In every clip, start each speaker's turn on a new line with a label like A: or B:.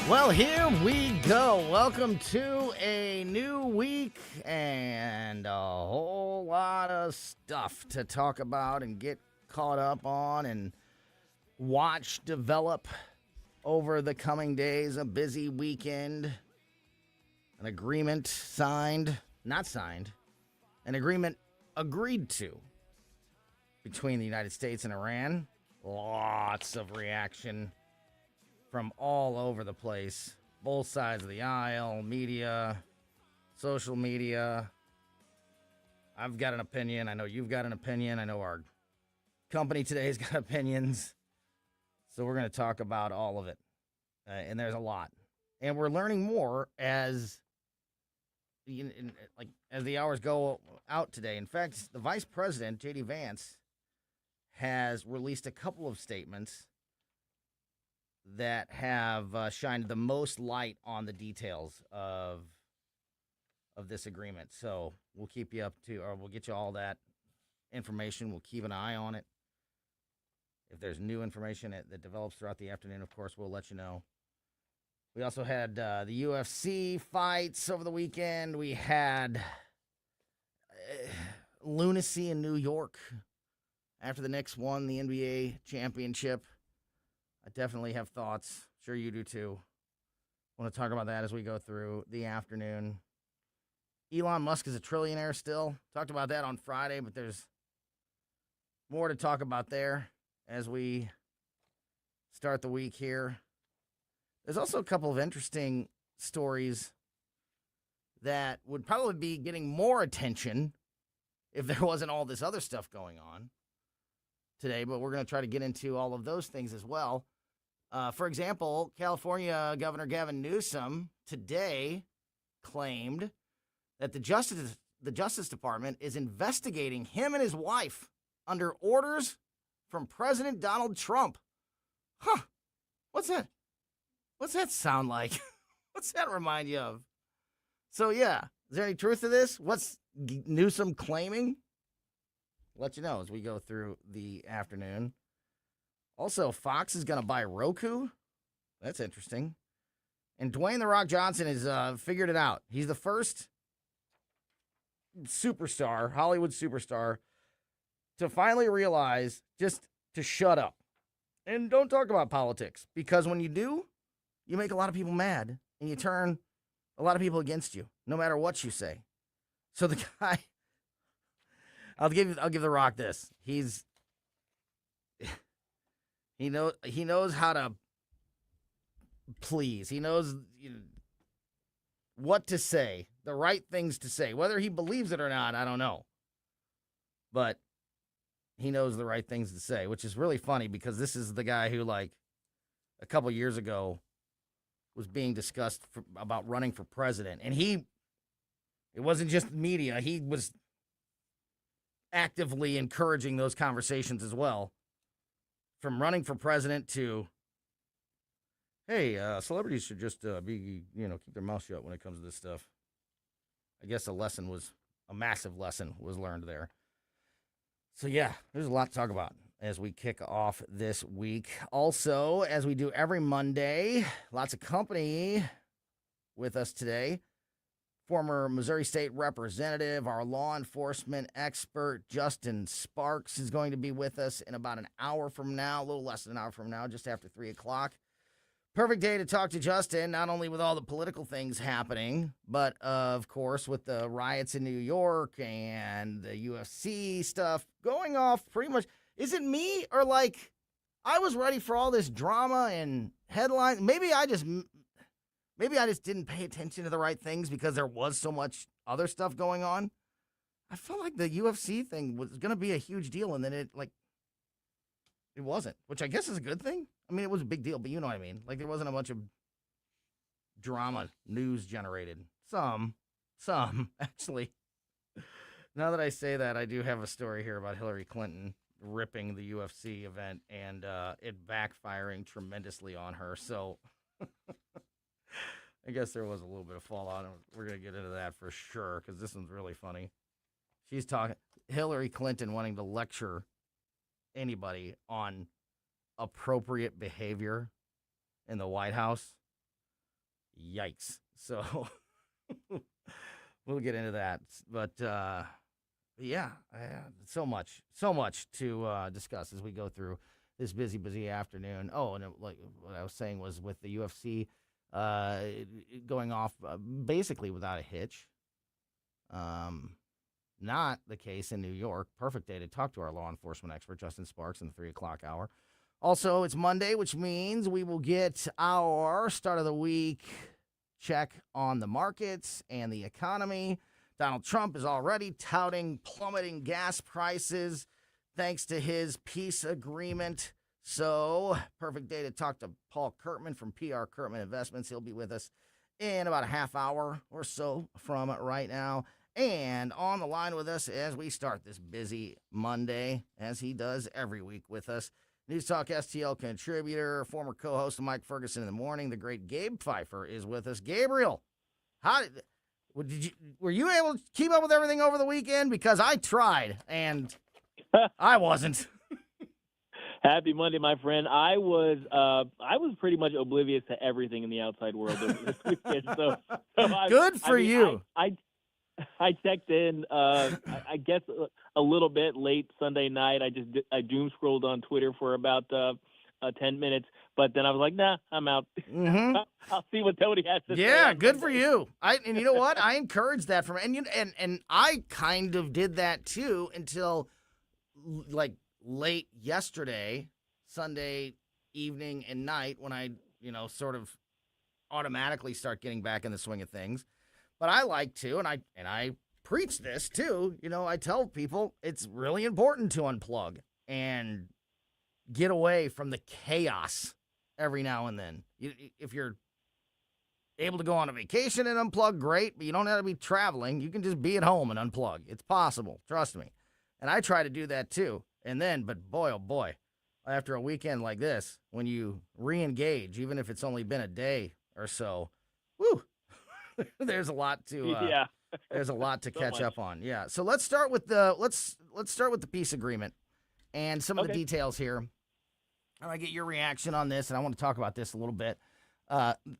A: Well, here we go. Welcome to a new week and a whole lot of stuff to talk about and get caught up on and watch develop over the coming days. A busy weekend, an agreement signed, not signed, an agreement agreed to between the United States and Iran. Lots of reaction from all over the place, both sides of the aisle, media, social media. I've got an opinion. I know you've got an opinion. I know our company today's got opinions. So we're going to talk about all of it. And there's a lot. And we're learning more as as the hours go out today. In fact, the Vice President, J.D. Vance, has released a couple of statements that have shined the most light on the details of this agreement. So we'll keep you up to, or we'll get you all that information. We'll keep an eye on it. If there's new information that develops throughout the afternoon, of course, we'll let you know. We also had the UFC fights over the weekend. We had lunacy in New York after the Knicks won the NBA championship. I definitely have thoughts. Sure you do too. Want to talk about that as we go through the afternoon. Elon Musk is a trillionaire still. Talked about that on Friday, but there's more to talk about there as we start the week here. There's also a couple of interesting stories that would probably be getting more attention if there wasn't all this other stuff going on today, but we're going to try to get into all of those things as well. For example, California Governor Gavin Newsom today claimed that the Justice Department is investigating him and his wife under orders from President Donald Trump. Huh. What's that? What's that sound like? What's that remind you of? So, yeah, is there any truth to this? What's Newsom claiming? Let you know as we go through the afternoon. Also, Fox is going to buy Roku. That's interesting. And Dwayne "The Rock" Johnson has figured it out. He's the first superstar, Hollywood superstar, to finally realize just to shut up and don't talk about politics. Because when you do, you make a lot of people mad and you turn a lot of people against you, no matter what you say. So the guy, I'll give The Rock this. He knows how to please. He knows what to say, the right things to say. Whether he believes it or not, I don't know. But he knows the right things to say, which is really funny because this is the guy who, like, a couple years ago was being discussed about running for president. And it wasn't just media. He was actively encouraging those conversations as well. From running for president to, hey, celebrities should just keep their mouth shut when it comes to this stuff. I guess a massive lesson was learned there. So, yeah, there's a lot to talk about as we kick off this week. Also, as we do every Monday, lots of company with us today. Former Missouri State Representative, our law enforcement expert, Justin Sparks, is going to be with us in about an hour from now, a little less than an hour from now, just after 3 o'clock. Perfect day to talk to Justin, not only with all the political things happening, but, of course, with the riots in New York and the UFC stuff going off pretty much. Is it me or, like, I was ready for all this drama and headlines? Maybe I just didn't pay attention to the right things because there was so much other stuff going on. I felt like the UFC thing was going to be a huge deal, and then it wasn't, which I guess is a good thing. I mean, it was a big deal, but you know what I mean. Like, there wasn't a bunch of drama news generated. Some, actually. Now that I say that, I do have a story here about Hillary Clinton ripping the UFC event and it backfiring tremendously on her. So I guess there was a little bit of fallout, and we're going to get into that for sure because this one's really funny. She's talking Hillary Clinton wanting to lecture anybody on appropriate behavior in the White House. Yikes. So we'll get into that. But yeah, so much to discuss as we go through this busy afternoon. Oh, and like what I was saying was with the UFC going off basically without a hitch. Not the case in New York. Perfect day to talk to our law enforcement expert, Justin Sparks, in the 3 o'clock hour. Also, it's Monday, which means we will get our start of the week check on the markets and the economy. Donald Trump is already touting plummeting gas prices thanks to his peace agreement. So, perfect day to talk to Paul Kurtman from PR Kurtman Investments. He'll be with us in about a half hour or so from right now. And on the line with us as we start this busy Monday, as he does every week with us, News Talk STL contributor, former co-host of Mike Ferguson in the Morning, the great Gabe Pfeiffer is with us. Gabriel, were you able to keep up with everything over the weekend? Because I tried, and I wasn't.
B: Happy Monday, my friend. I was pretty much oblivious to everything in the outside world this weekend. So
A: good for you.
B: I checked in, I guess, a little bit late Sunday night. I doom scrolled on Twitter for about 10 minutes, but then I was like, nah, I'm out.
A: Mm-hmm.
B: I'll see what Tony has to say.
A: Yeah, good for you. And you know what? I encourage that and I kind of did that too until like late yesterday, Sunday evening and night, when I sort of automatically start getting back in the swing of things. But I like to, and I preach this too. I tell people it's really important to unplug and get away from the chaos every now and then. If you're able to go on a vacation and unplug, great, but you don't have to be traveling. You can just be at home and unplug. It's possible, trust me. And I try to do that too. And then, but boy, oh boy, after a weekend like this, when you re-engage, even if it's only been a day or so, whew, there's a lot to there's a lot to catch up on. Yeah. So let's start with the peace agreement and some of the details here. I want to get your reaction on this, and I want to talk about this a little bit.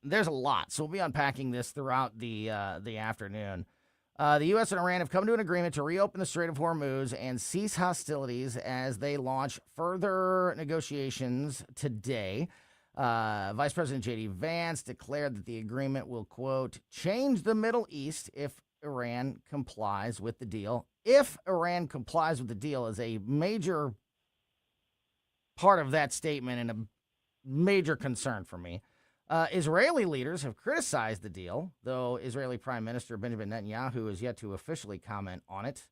A: There's a lot, so we'll be unpacking this throughout the afternoon. The U.S. and Iran have come to an agreement to reopen the Strait of Hormuz and cease hostilities as they launch further negotiations today. Vice President J.D. Vance declared that the agreement will, quote, change the Middle East if Iran complies with the deal. If Iran complies with the deal is a major part of that statement and a major concern for me. Israeli leaders have criticized the deal, though Israeli Prime Minister Benjamin Netanyahu has yet to officially comment on it.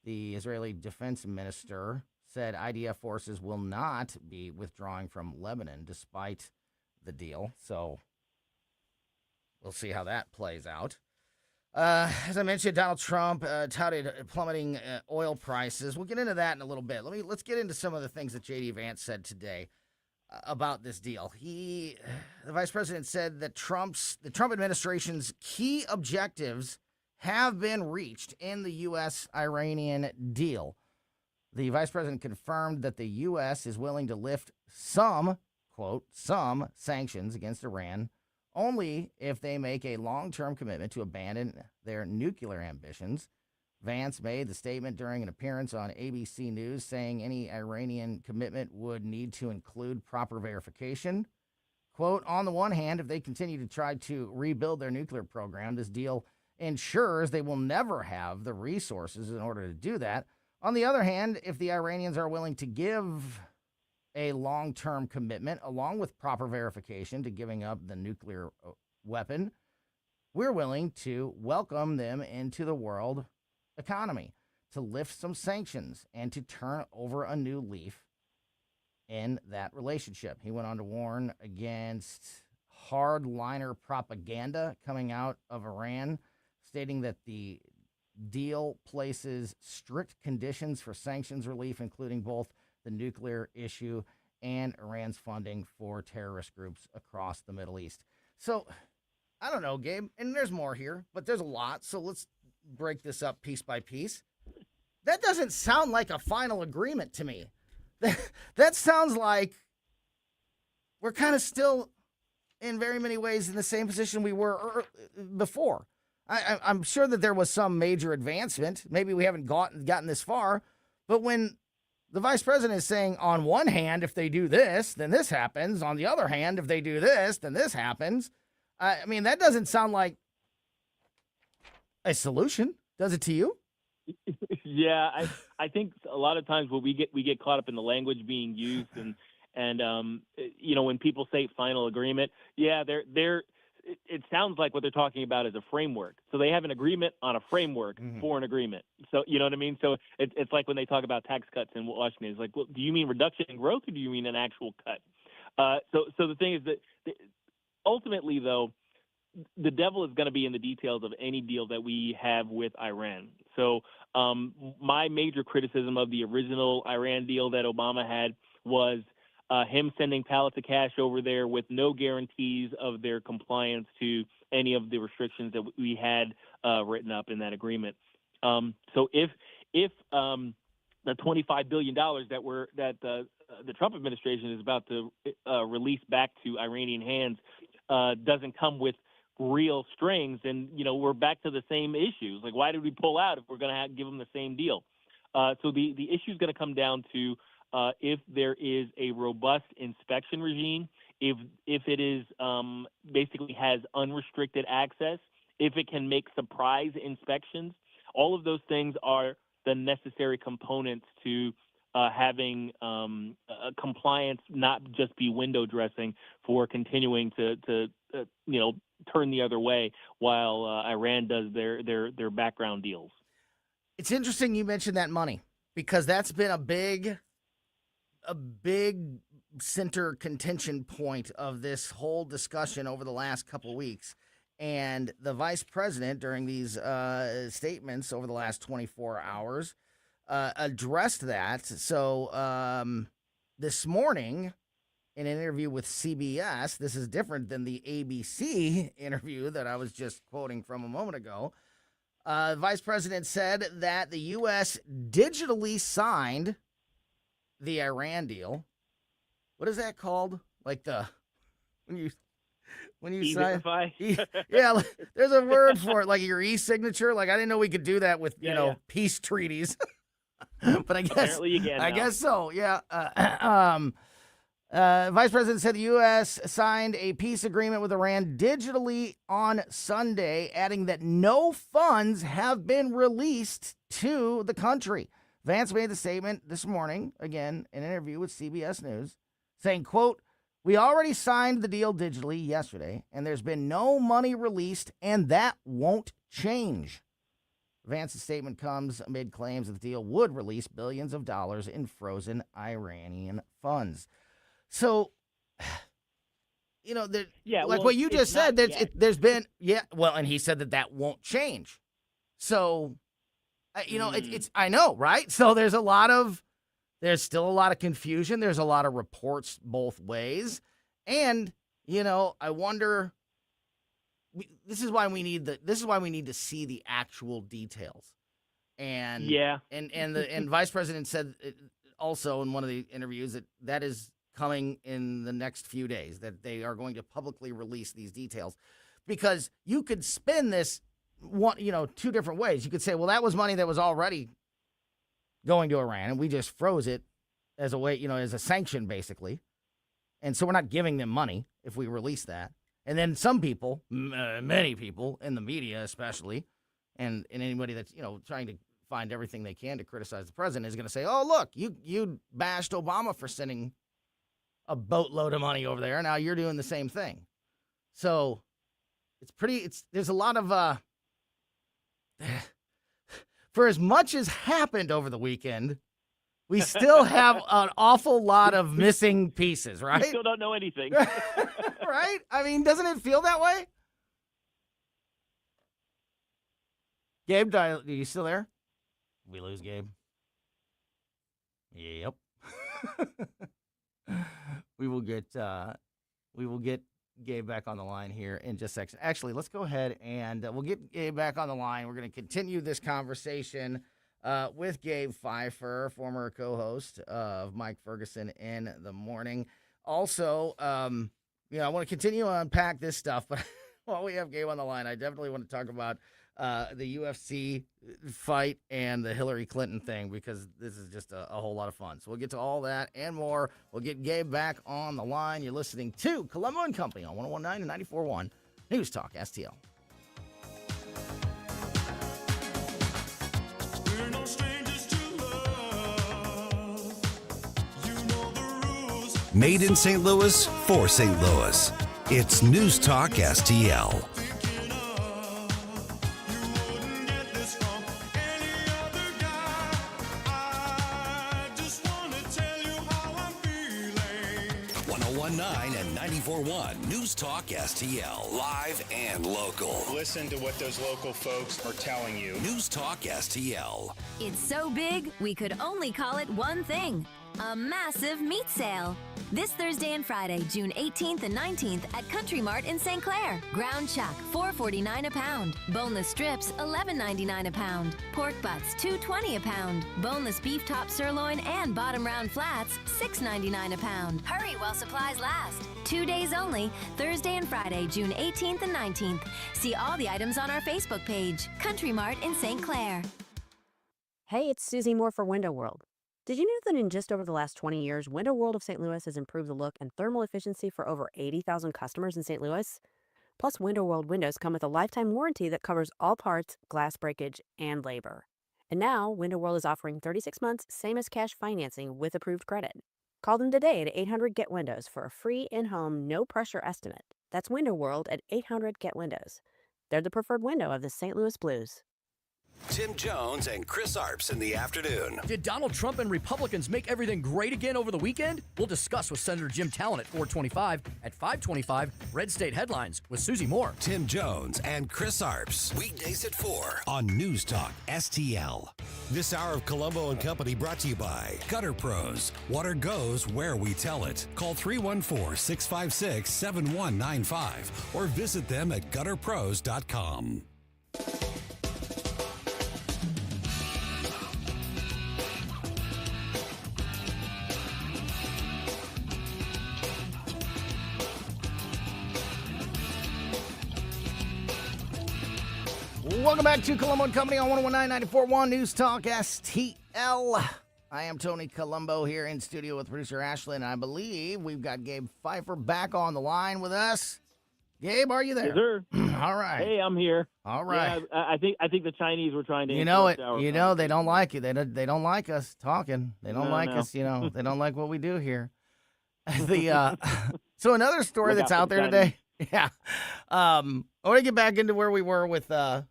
A: The Israeli Defense Minister said IDF forces will not be withdrawing from Lebanon despite the deal. So we'll see how that plays out. As I mentioned, Donald Trump touted plummeting oil prices. We'll get into that in a little bit. Let's get into some of the things that J.D. Vance said today about this deal. The vice president said that the Trump administration's key objectives have been reached in the U.S.-Iranian deal. The vice president confirmed that the U.S. is willing to lift some, quote, some sanctions against Iran only if they make a long-term commitment to abandon their nuclear ambitions. Vance made the statement during an appearance on ABC News, saying any Iranian commitment would need to include proper verification. Quote, on the one hand, if they continue to try to rebuild their nuclear program, this deal ensures they will never have the resources in order to do that. On the other hand, if the Iranians are willing to give a long-term commitment, along with proper verification to giving up the nuclear weapon, we're willing to welcome them into the world economy, to lift some sanctions, and to turn over a new leaf in that relationship. He went on to warn against hardliner propaganda coming out of Iran, stating that the deal places strict conditions for sanctions relief, including both the nuclear issue and Iran's funding for terrorist groups across the Middle East. So, I don't know, Gabe, and there's more here, but there's a lot, so let's break this up piece by piece. That doesn't sound like a final agreement to me. That sounds like we're kind of still in very many ways in the same position we were before. I'm sure that there was some major advancement. Maybe we haven't gotten this far, but when the vice president is saying, on one hand, if they do this, then this happens. On the other hand, if they do this, then this happens. I mean, that doesn't sound like a solution, does it to you?
B: Yeah, I think a lot of times when we get caught up in the language being used and when people say final agreement, yeah, it sounds like what they're talking about is a framework. So they have an agreement on a framework for an agreement. So you know what I mean? So it's like when they talk about tax cuts in Washington, it's like, well, do you mean reduction in growth or do you mean an actual cut? So the thing is that ultimately, though, the devil is going to be in the details of any deal that we have with Iran. So my major criticism of the original Iran deal that Obama had was him sending pallets of cash over there with no guarantees of their compliance to any of the restrictions that we had written up in that agreement. So if the $25 billion that the Trump administration is about to release back to Iranian hands doesn't come with real strings, and we're back to the same issues. Like, why did we pull out if we're going to give them the same deal? So the issue is going to come down to if there is a robust inspection regime, if it is basically has unrestricted access, if it can make surprise inspections. All of those things are the necessary components to having compliance not just be window dressing for continuing to turn the other way while Iran does their background deals.
A: It's interesting you mentioned that money, because that's been a big center contention point of this whole discussion over the last couple weeks. And the vice president, during these statements over the last 24 hours, addressed that. So this morning, in an interview with CBS, this is different than the ABC interview that I was just quoting from a moment ago. Vice President said that the U.S. digitally signed the Iran deal. What is that called? Like when you sign, yeah, there's a word for it, like your e-signature. Like, I didn't know we could do that with peace treaties, but I guess
B: apparently you can.
A: I guess so. Yeah. Vice President said the U.S. signed a peace agreement with Iran digitally on Sunday, adding that no funds have been released to the country. Vance made the statement this morning, again, in an interview with CBS News, saying, quote, "We already signed the deal digitally yesterday, and there's been no money released, and that won't change." Vance's statement comes amid claims that the deal would release billions of dollars in frozen Iranian funds. So, what you just said, there's been, and he said that won't change. So, it's I know, right? So there's still a lot of confusion. There's a lot of reports both ways. And, I wonder, this is why we need to see the actual details. And, and Vice President said also in one of the interviews that is coming in the next few days, that they are going to publicly release these details, because you could spin this two different ways. You could say, well, that was money that was already going to Iran, and we just froze it as a way, as a sanction, basically. And so we're not giving them money if we release that. And then some people, many people in the media especially, and anybody that's, trying to find everything they can to criticize the president is going to say, oh, look, you bashed Obama for sending a boatload of money over there. Now you're doing the same thing. So there's a lot of, for as much as happened over the weekend, we still have an awful lot of missing pieces, right?
B: We still don't know anything.
A: Right? I mean, doesn't it feel that way? Gabe, are you still there? We lose Gabe. Yep. We will get Gabe back on the line here in just a second. Actually, let's go ahead and we'll get Gabe back on the line. We're going to continue this conversation with Gabe Pfeiffer, former co-host of Mike Ferguson in the Morning. Also, I want to continue to unpack this stuff, but while we have Gabe on the line, I definitely want to talk about the UFC fight and the Hillary Clinton thing because this is just a whole lot of fun. So we'll get to all that and more. We'll get Gabe back on the line. You're listening to Colombo Company on 101.9 and 94.1 News Talk STL.
C: We're no strangers to love. You know the rules.
D: Made in St. Louis for St. Louis. It's News Talk STL.
C: Thinking of you wouldn't get this from any other guy. I just wanna tell you how I'm feeling.
D: 101.9 and 94.1 News Talk STL. Live and local.
E: Listen to what those local folks are telling you.
D: News Talk STL.
F: It's so big, we could only call it one thing. A massive meat sale. This Thursday and Friday, June 18th and 19th at Country Mart in St. Clair. Ground chuck, $4.49 a pound. Boneless strips, $11.99 a pound. Pork butts, $2.20 a pound. Boneless beef top sirloin and bottom round flats, $6.99 a pound. Hurry while supplies last. 2 days only, Thursday and Friday, June 18th and 19th. See all the items on our Facebook page, Country Mart in St. Clair.
G: Hey, it's Susie Moore for Window World. Did you know that in just over the last 20 years, Window World of St. Louis has improved the look and thermal efficiency for over 80,000 customers in St. Louis? Plus, Window World windows come with a lifetime warranty that covers all parts, glass breakage, and labor. And now, Window World is offering 36 months, same as cash financing with approved credit. Call them today at 800-GET-WINDOWS for a free in-home, no-pressure estimate. That's Window World at 800-GET-WINDOWS. They're the preferred window of the St. Louis Blues.
D: Tim Jones and Chris Arps in the afternoon.
H: Did Donald Trump and Republicans make everything great again over the weekend? We'll discuss with Senator Jim Talent at 425. At 525, Red State Headlines with Susie Moore.
D: Tim Jones and Chris Arps. Weekdays at 4 on News Talk STL. This hour of Colombo Company brought to you by Gutter Pros. Water goes where we tell it. Call 314-656-7195 or visit them at gutterpros.com.
A: Welcome back to Colombo Company on 101.9 94.1 News Talk STL. I am Tony Colombo here in studio with producer Ashley, and I believe we've got Gabe Pfeiffer back on the line with us. Gabe, are you there?
B: Yes, sir.
A: All right.
B: Hey, I'm here.
A: All right.
B: Yeah, I think the Chinese were trying to.
A: You know it.
B: interrupt our
A: You know they don't like you. They don't like us talking. They don't
B: No,
A: like
B: no.
A: us. You know they don't like what we do here. So another story
B: Look
A: that's
B: out
A: out
B: for
A: there
B: the
A: today. Yeah. I want to get back into where we were with the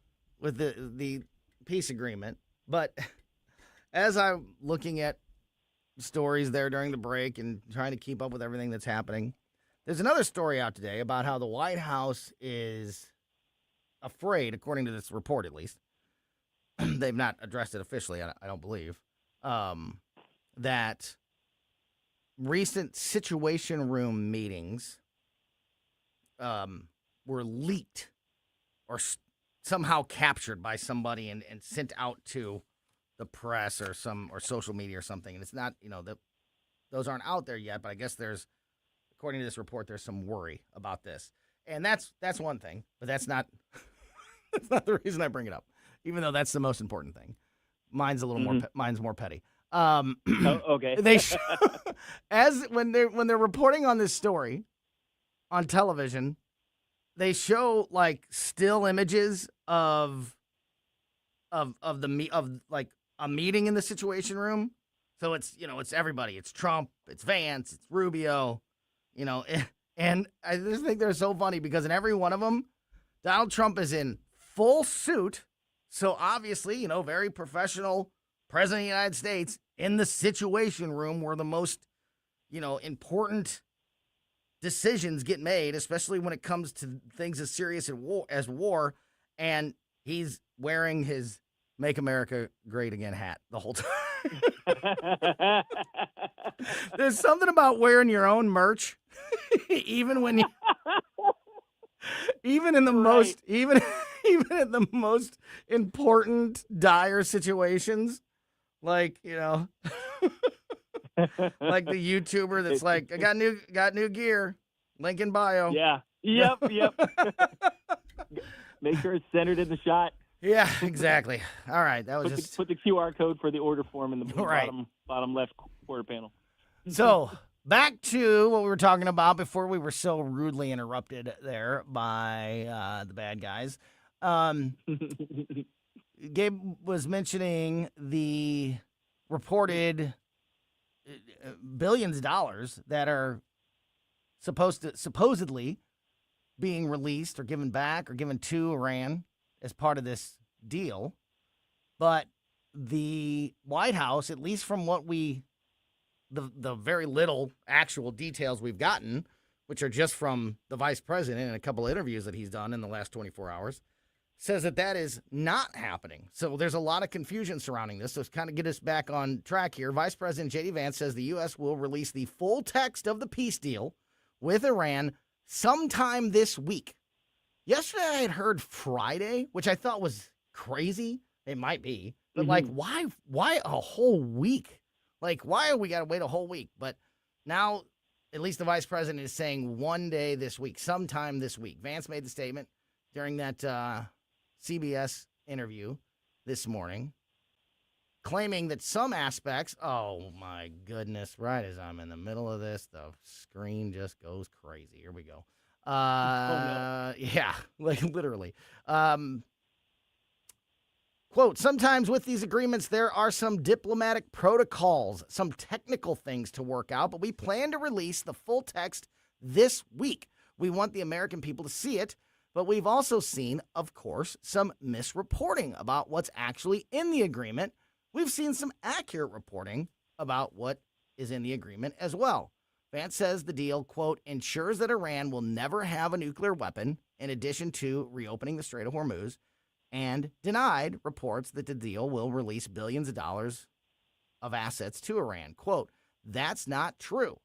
A: peace agreement, but as I'm looking at stories there during the break and trying to keep up with everything that's happening, there's another story out today about how the White House is afraid, according to this report at least, they've not addressed it officially, I don't believe, that recent Situation Room meetings were leaked or somehow captured by somebody and sent out to the press or social media or something. And it's not, those aren't out there yet, but I guess according to this report, there's some worry about this. And that's one thing, but that's not that's not the reason I bring it up, even though that's the most important thing. Mine's a little more mine's more petty.
B: Okay.
A: They when they're reporting on this story on television, they show like still images of like a meeting in the Situation Room. So it's it's everybody. It's Trump, it's Vance, it's Rubio, and I just think they're so funny because in every one of them, Donald Trump is in full suit. So obviously, very professional president of the United States in the Situation Room where the most, important decisions get made, especially when it comes to things as serious as war. And he's wearing his Make America Great Again hat the whole time. There's something about wearing your own merch, even in the most, even in the most important, dire situations, like, like the YouTuber that's like, I got new gear. Link in bio.
B: Yeah. Yep. Make sure it's centered in the shot.
A: Yeah, exactly. All right, that was
B: Put the QR code for the order form in the
A: Right.
B: bottom left quarter panel.
A: So back to what we were talking about before we were so rudely interrupted there by the bad guys. Gabe was mentioning the reported billions of dollars that are supposedly being released or given back or given to Iran as part of this deal. But the White House, at least from what the very little actual details we've gotten, which are just from the vice president and a couple of interviews that he's done in the last 24 hours, says that is not happening. So there's a lot of confusion surrounding this. So to kind of get us back on track here, Vice President J.D. Vance says the U.S. will release the full text of the peace deal with Iran sometime this week. Yesterday I had heard Friday, which I thought was crazy. It might be. But, like, why a whole week? Like, why are we got to wait a whole week? But now, at least the vice president is saying one day this week, sometime this week. Vance made the statement during that CBS interview this morning, claiming that some aspects, oh, my goodness, right as I'm in the middle of this, the screen just goes crazy. Here we go. Yeah, like literally. Quote, sometimes with these agreements, there are some diplomatic protocols, some technical things to work out, but we plan to release the full text this week. We want the American people to see it, but we've also seen, of course, some misreporting about what's actually in the agreement. We've seen some accurate reporting about what is in the agreement as well. Vance says the deal, quote, ensures that Iran will never have a nuclear weapon, in addition to reopening the Strait of Hormuz, and denied reports that the deal will release billions of dollars of assets to Iran. Quote, that's not true.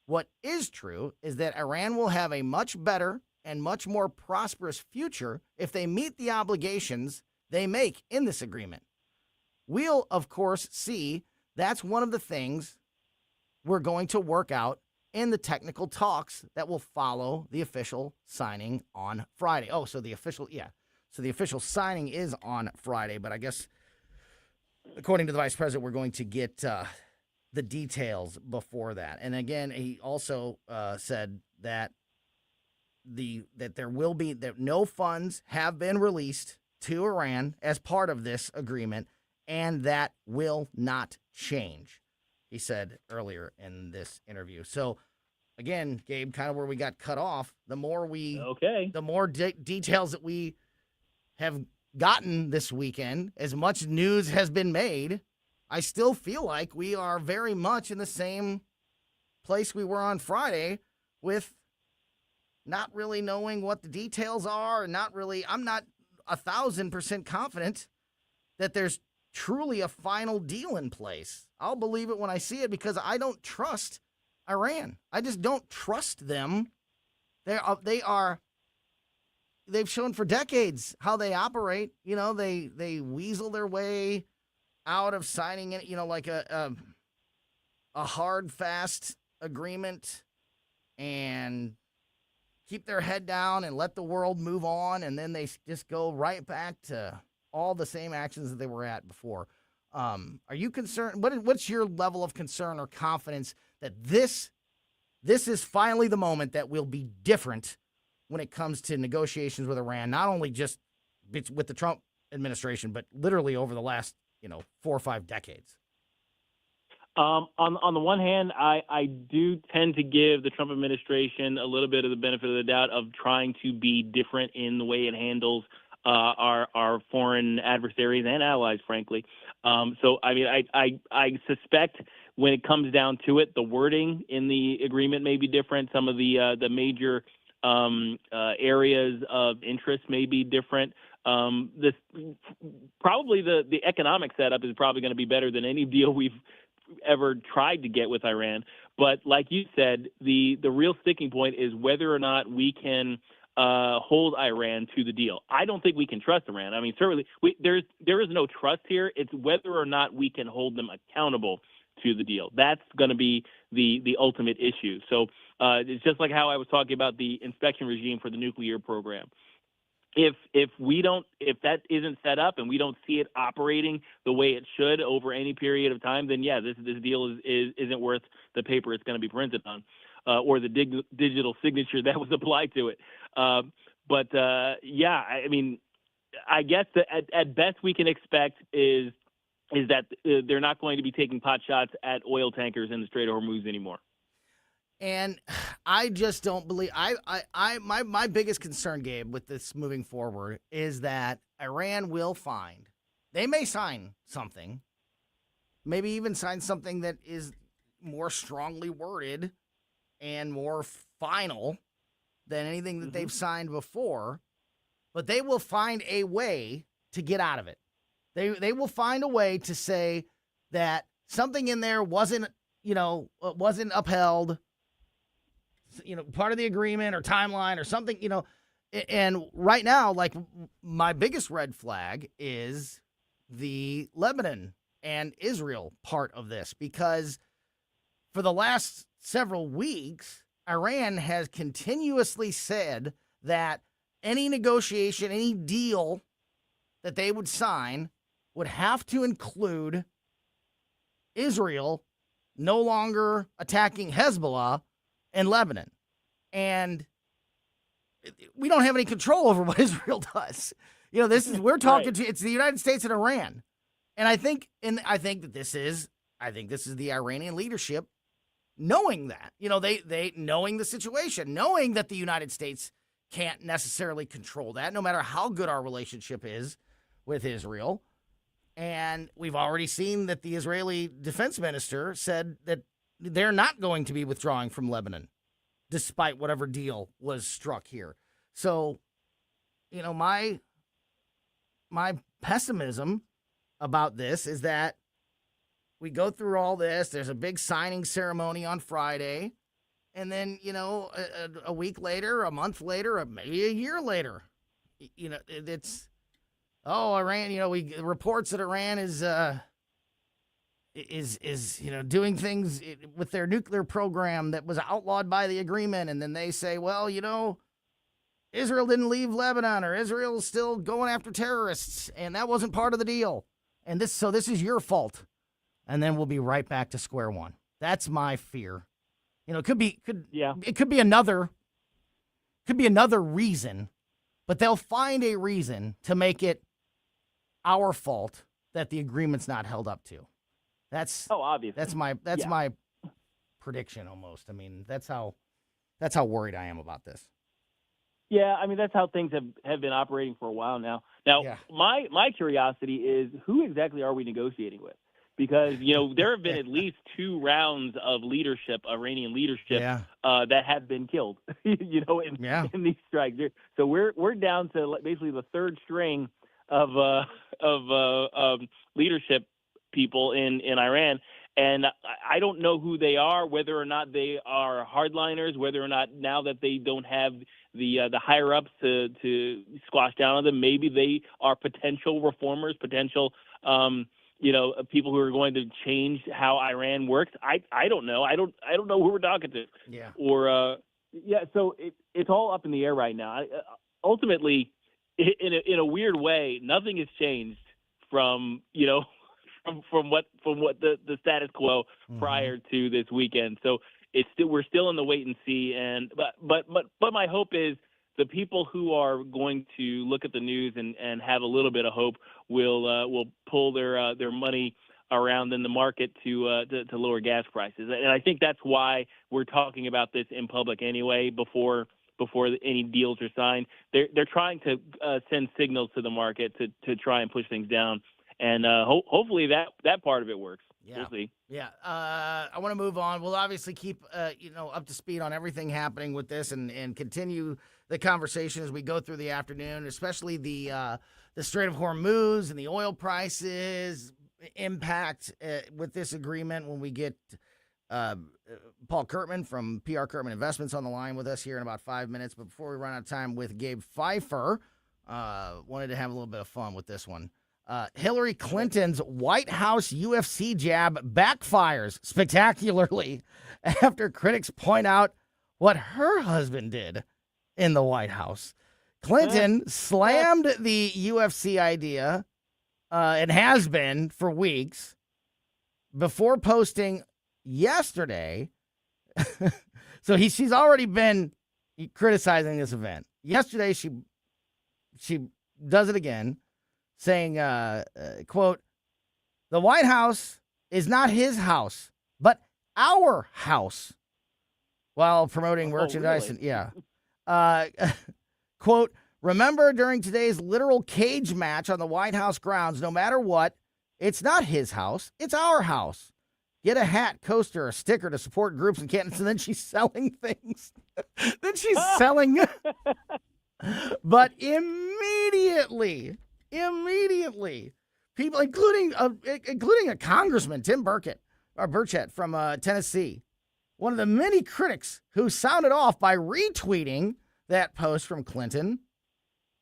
A: What is true is that Iran will have a much better and much more prosperous future if they meet the obligations they make in this agreement. We'll, of course, see that's one of the things we're going to work out in the technical talks that will follow the official signing on Friday. Oh, so the official, yeah. So the official signing is on Friday, but I guess, according to the vice president, we're going to get the details before that. And again, he also said that that no funds have been released to Iran as part of this agreement, and that will not change, he said earlier in this interview. So again, Gabe, kind of where we got cut off, the more details that we have gotten this weekend, as much news has been made, I still feel like we are very much in the same place we were on Friday with not really knowing what the details are, and I'm not 1,000% confident that there's truly a final deal in place. I'll believe it when I see it because I don't trust Iran. I just don't trust them. They've shown for decades how they operate. You know, they weasel their way out of signing it, like a hard, fast agreement and keep their head down and let the world move on. And then they just go right back to all the same actions that they were at before. Are you concerned? What's your level of concern or confidence that this is finally the moment that will be different when it comes to negotiations with Iran, not only just with the Trump administration, but literally over the last, 4 or 5 decades?
B: On the one hand, I do tend to give the Trump administration a little bit of the benefit of the doubt of trying to be different in the way it handles our foreign adversaries and allies, frankly. So, I mean, I suspect when it comes down to it, the wording in the agreement may be different. Some of the major areas of interest may be different. The economic setup is probably going to be better than any deal we've ever tried to get with Iran. But like you said, the real sticking point is whether or not we can hold Iran to the deal. I don't think we can trust Iran. I mean, certainly there is no trust here. It's whether or not we can hold them accountable to the deal. That's going to be the ultimate issue. So it's just like how I was talking about the inspection regime for the nuclear program. If that isn't set up and we don't see it operating the way it should over any period of time, then this deal isn't worth the paper it's going to be printed on, or the digital signature that was applied to it. I mean, I guess that at best we can expect is that they're not going to be taking pot shots at oil tankers in the Strait of Hormuz anymore.
A: And I just don't believe my biggest concern, Gabe, with this moving forward is that Iran will find, they may sign something, maybe even sign something that is more strongly worded and more final than anything that they've signed before, but they will find a way to get out of it. They will find a way to say that something in there wasn't upheld, part of the agreement or timeline or something, and right now, like, my biggest red flag is the Lebanon and Israel part of this, because for the last several weeks, Iran has continuously said that any negotiation, any deal that they would sign would have to include Israel no longer attacking Hezbollah in Lebanon. And we don't have any control over what Israel does. We're talking to, it's the United States and Iran. And I think that this is the Iranian leadership knowing that, they knowing the situation, knowing that the United States can't necessarily control that, no matter how good our relationship is with Israel. And we've already seen that the Israeli defense minister said that they're not going to be withdrawing from Lebanon, despite whatever deal was struck here. So, my pessimism about this is that we go through all this. There's a big signing ceremony on Friday. And then, a week later, a month later, or maybe a year later, it's, Iran, reports that Iran is doing things with their nuclear program that was outlawed by the agreement. And then they say, well, Israel didn't leave Lebanon, or Israel's still going after terrorists, and that wasn't part of the deal. And this is your fault. And then we'll be right back to square one. That's my fear. It could be another reason, but they'll find a reason to make it our fault that the agreement's not held up to. That's
B: obvious.
A: That's my prediction almost. I mean, that's how worried I am about this.
B: Yeah, I mean, that's how things have been operating for a while now. Now, my curiosity is, who exactly are we negotiating with? Because, there have been at least 2 rounds of Iranian leadership, that have been killed, in these strikes. So we're down to basically the third string of leadership people in Iran. And I don't know who they are, whether or not they are hardliners, whether or not now that they don't have the higher ups to squash down on them, maybe they are potential reformers, potential people who are going to change how Iran works. I don't know. I don't know who we're talking to.
A: Yeah.
B: Or so it's all up in the air right now. Ultimately, in a weird way, nothing has changed from what the status quo prior to this weekend. So we're still in the wait and see. And but my hope is the people who are going to look at the news and have a little bit of hope will pull their money around in the market to lower gas prices. And I think that's why we're talking about this in public anyway, before any deals are signed. They're trying to send signals to the market to try and push things down. And hopefully that part of it works.
A: Yeah.
B: We'll see.
A: Yeah. I want to move on. We'll obviously keep up to speed on everything happening with this and continue the conversation as we go through the afternoon, especially the Strait of Hormuz and the oil prices impact with this agreement when we get Paul Kurtman from PR Kurtman Investments on the line with us here in about 5 minutes. But before we run out of time with Gabe Pfeiffer, wanted to have a little bit of fun with this one. Hillary Clinton's White House UFC jab backfires spectacularly after critics point out what her husband did in the White House. Clinton slammed the UFC idea, and has been for weeks, before posting yesterday. So she's already been criticizing this event. Yesterday, she does it again, saying, quote, "The White House is not his house, but our house," while promoting merchandise.
B: Really?
A: Quote, "Remember, during today's literal cage match on the White House grounds, no matter what, it's not his house, it's our house. Get a hat, coaster, a sticker to support groups and candidates." And then she's selling things. Then she's selling. But immediately, people, including a congressman, Tim Burchett from Tennessee, one of the many critics who sounded off by retweeting that post from Clinton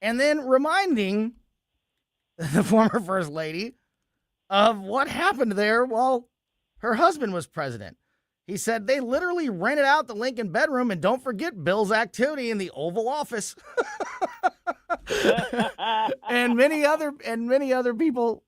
A: and then reminding the former first lady of what happened there while her husband was president. He said they literally rented out the Lincoln bedroom, and don't forget Bill's activity in the Oval Office. and many other people,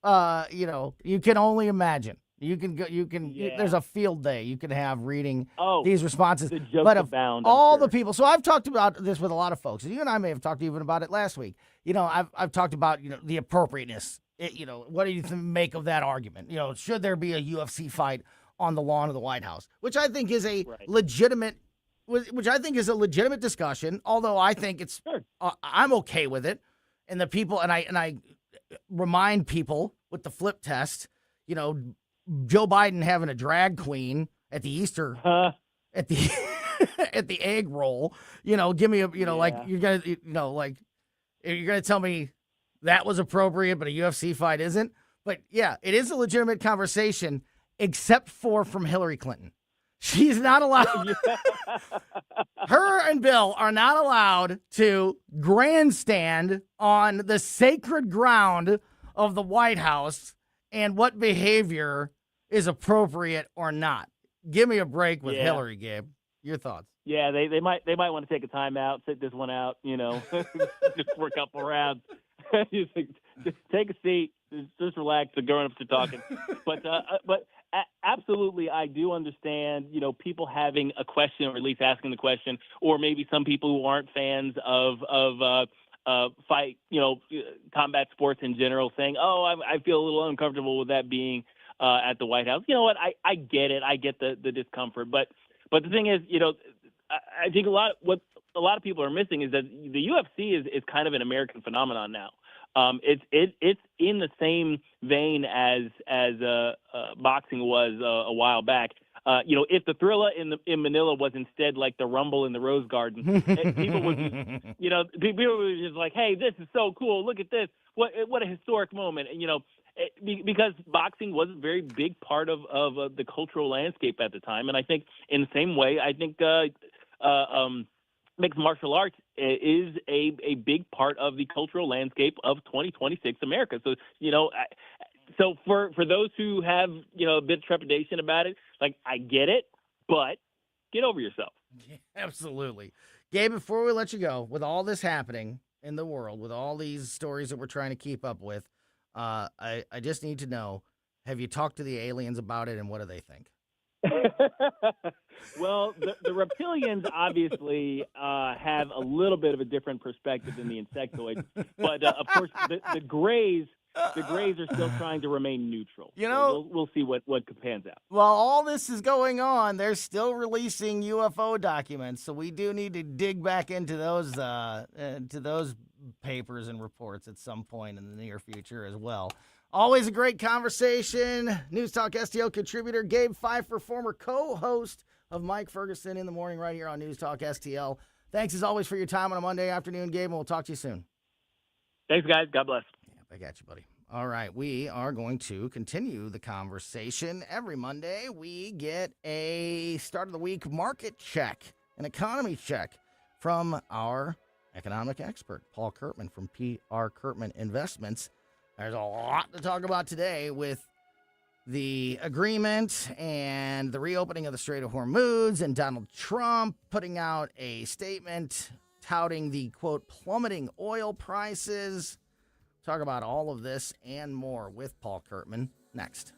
A: you can only imagine. There's a field day you can have reading these responses.
B: The jokes
A: but of
B: abound,
A: all
B: I'm sure.
A: the people, so I've talked about this with a lot of folks. You and I may have talked even about it last week. I've talked about, the appropriateness. What do you make of that argument? Should there be a UFC fight on the lawn of the White House, which I think is a legitimate discussion. Although I think it's, I'm okay with it. And the people, and I remind people with the flip test, Joe Biden having a drag queen at the Easter, at the at the egg roll. Give me a, like you're gonna tell me that was appropriate, but a UFC fight isn't. But yeah, it is a legitimate conversation. Except for from Hillary Clinton. She's not allowed. Her and Bill are not allowed to grandstand on the sacred ground of the White House and what behavior is appropriate or not. Give me a break with Hillary, Gabe. Your thoughts?
B: Yeah, they might want to take a timeout, sit this one out, just for a couple rounds. just take a seat, just relax. The grown-ups are talking, but absolutely, I do understand, people having a question, or at least asking the question, or maybe some people who aren't fans of fight, combat sports in general, saying, I feel a little uncomfortable with that being at the White House. You know what? I get it. I get the discomfort. But the thing is, I think a lot of people are missing is that the UFC is kind of an American phenomenon now. It's in the same vein as boxing was a while back. If the Thrilla in Manila was instead like the Rumble in the Rose Garden, people would, people were just like, "Hey, this is so cool! Look at this! What a historic moment!" And because boxing was a very big part of the cultural landscape at the time, and I think in the same way, I think mixed martial arts is a big part of the cultural landscape of 2026 America. So, so for those who have, a bit of trepidation about it, like, I get it, but get over yourself.
A: Yeah, absolutely. Gabe, before we let you go, with all this happening in the world, with all these stories that we're trying to keep up with, I just need to know, have you talked to the aliens about it, and what do they think?
B: Well, the reptilians obviously have a little bit of a different perspective than the insectoids, but of course the Greys are still trying to remain neutral. So we'll see what pans out.
A: While all this is going on, they're still releasing UFO documents, so we do need to dig back into those papers and reports at some point in the near future as well. Always a great conversation. News Talk STL contributor Gabe Pfeiffer, former co-host of Mike Ferguson in the Morning right here on News Talk STL. Thanks as always for your time on a Monday afternoon, Gabe, and we'll talk to you soon.
B: Thanks, guys. God bless.
A: Yeah, I got you, buddy. All right, we are going to continue the conversation. Every Monday, we get a start of the week market check, an economy check from our economic expert, Paul Kurtman from PR Kurtman Investments. There's a lot to talk about today with the agreement and the reopening of the Strait of Hormuz and Donald Trump putting out a statement touting the, quote, plummeting oil prices. Talk about all of this and more with Paul Kurtman next.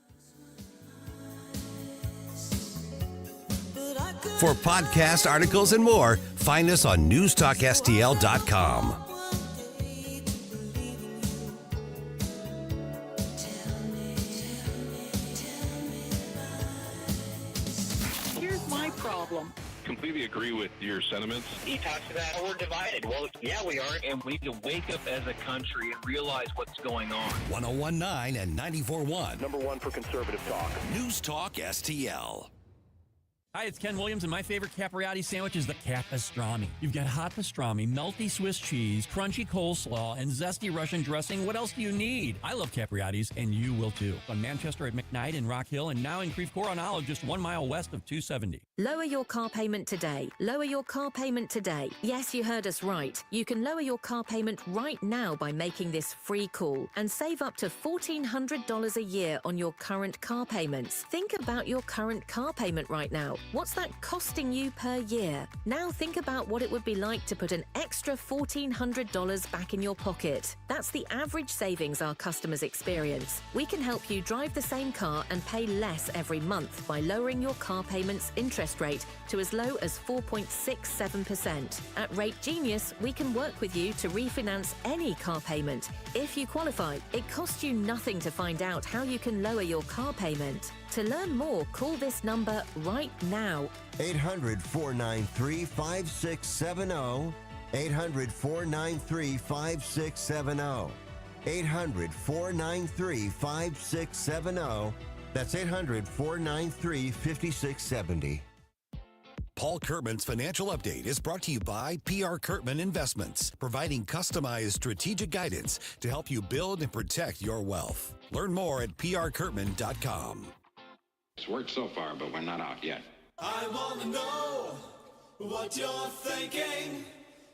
D: For podcast articles and more, find us on newstalkstl.com.
I: Here's my problem.
J: Completely agree with your sentiments.
K: He talks about we're divided. Well, yeah, we are.
B: And we need to wake up as a country and realize what's going on.
D: 1019 and 94.1.
J: Number one for conservative talk.
D: News Talk STL.
H: Hi, it's Ken Williams, and my favorite Capriati sandwich is the Capistrami. You've got hot pastrami, melty Swiss cheese, crunchy coleslaw, and zesty Russian dressing. What else do you need? I love Capriati's, and you will too. On Manchester at McKnight and Rock Hill, and now in Creve Coeur on Olive, just 1 mile west of 270.
F: Lower your car payment today. Lower your car payment today. Yes, you heard us right. You can lower your car payment right now by making this free call and save up to $1,400 a year on your current car payments. Think about your current car payment right now. What's that costing you per year? Now think about what it would be like to put an extra $1,400 back in your pocket. That's the average savings our customers experience. We can help you drive the same car and pay less every month by lowering your car payment's interest rate to as low as 4.67%. At Rate Genius, we can work with you to refinance any car payment. If you qualify, it costs you nothing to find out how you can lower your car payment. To learn more, call this number right now.
L: 800-493-5670. 800-493-5670. 800-493-5670. That's 800-493-5670.
D: Paul Kurtman's Financial Update is brought to you by PR Kurtman Investments, providing customized strategic guidance to help you build and protect your wealth. Learn more at prkurtman.com.
J: It's worked so far, but we're not out yet.
C: I wanna know what you're thinking.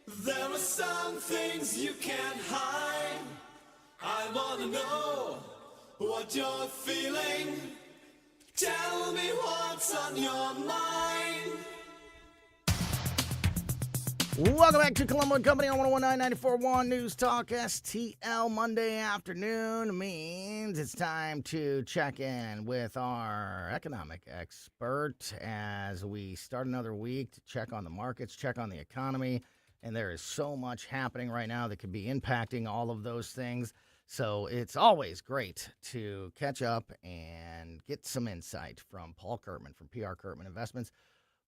C: There are some things you can't hide. I wanna know what you're feeling. Tell me what's on your mind.
A: Welcome back to Colombo Company on 1019-94.1 News Talk STL. Monday afternoon means it's time to check in with our economic expert as we start another week to check on the markets, check on the economy, and there is so much happening right now that could be impacting all of those things. So it's always great to catch up and get some insight from Paul Kurtman from PR Kurtman Investments.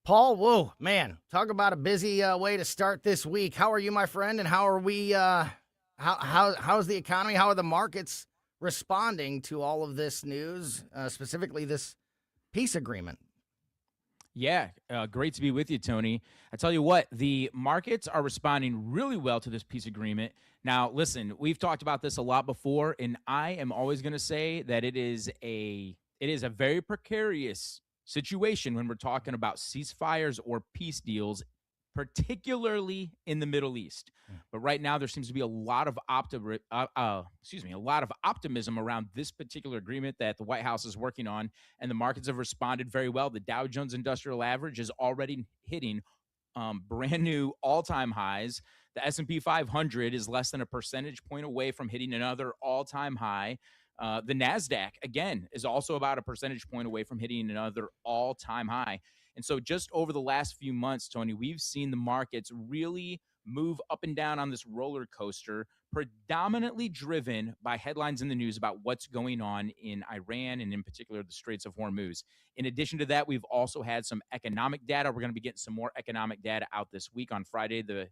A: Paul, whoa, man, talk about a busy way to start this week. How are you, my friend, and how are we, how's the economy, how are the markets responding to all of this news, specifically this peace agreement?
M: Yeah, great to be with you, Tony. I tell you what, the markets are responding really well to this peace agreement. Now, listen, we've talked about this a lot before, and I am always going to say that it is a very precarious situation when we're talking about ceasefires or peace deals, particularly in the Middle East. But right now, there seems to be a lot of optimism around this particular agreement that the White House is working on, and the markets have responded very well. The Dow Jones Industrial Average is already hitting brand new all-time highs. The S&P 500 is less than a percentage point away from hitting another all-time high. The NASDAQ, again, is also about a percentage point away from hitting another all-time high. And so just over the last few months, Tony, we've seen the markets really move up and down on this roller coaster, predominantly driven by headlines in the news about what's going on in Iran and in particular the Straits of Hormuz. In addition to that, we've also had some economic data. We're going to be getting some more economic data out this week. On Friday, the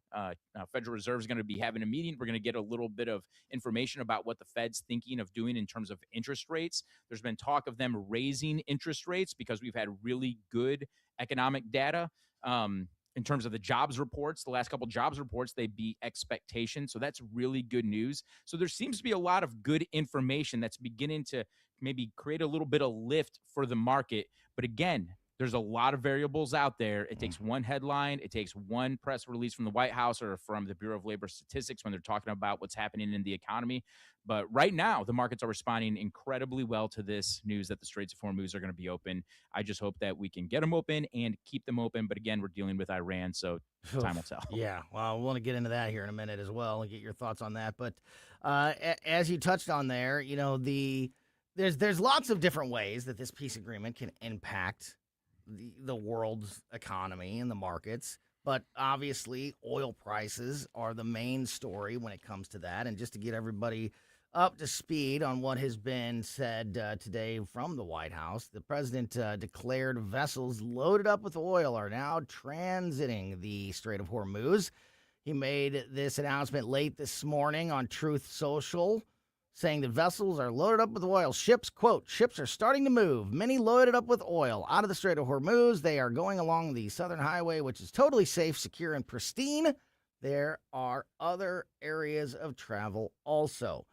M: Federal Reserve is going to be having a meeting. We're going to get a little bit of information about what the Fed's thinking of doing in terms of interest rates. There's been talk of them raising interest rates because we've had really good economic data. In terms of the jobs reports, the last couple jobs reports, they beat expectations. So that's really good news. So there seems to be a lot of good information that's beginning to maybe create a little bit of lift for the market. But again, There's a lot of variables out there. It takes one headline, it takes one press release from the White House or from the Bureau of Labor Statistics when they're talking about what's happening in the economy. But right now, the markets are responding incredibly well to this news that the Straits of Hormuz are going to be open. I just hope that we can get them open and keep them open. But again, we're dealing with Iran, so time will tell.
A: Yeah, well, we want to get into that here in a minute as well and get your thoughts on that. But as you touched on there, there's lots of different ways that this peace agreement can impact the world's economy and the markets. But obviously, oil prices are the main story when it comes to that. And just to get everybody up to speed on what has been said today from the White House, the president declared vessels loaded up with oil are now transiting the Strait of Hormuz. He made this announcement late this morning on Truth Social, saying the vessels are loaded up with oil. Ships, quote, ships are starting to move. Many loaded up with oil out of the Strait of Hormuz. They are going along the Southern Highway, which is totally safe, secure, and pristine. There are other areas of travel also.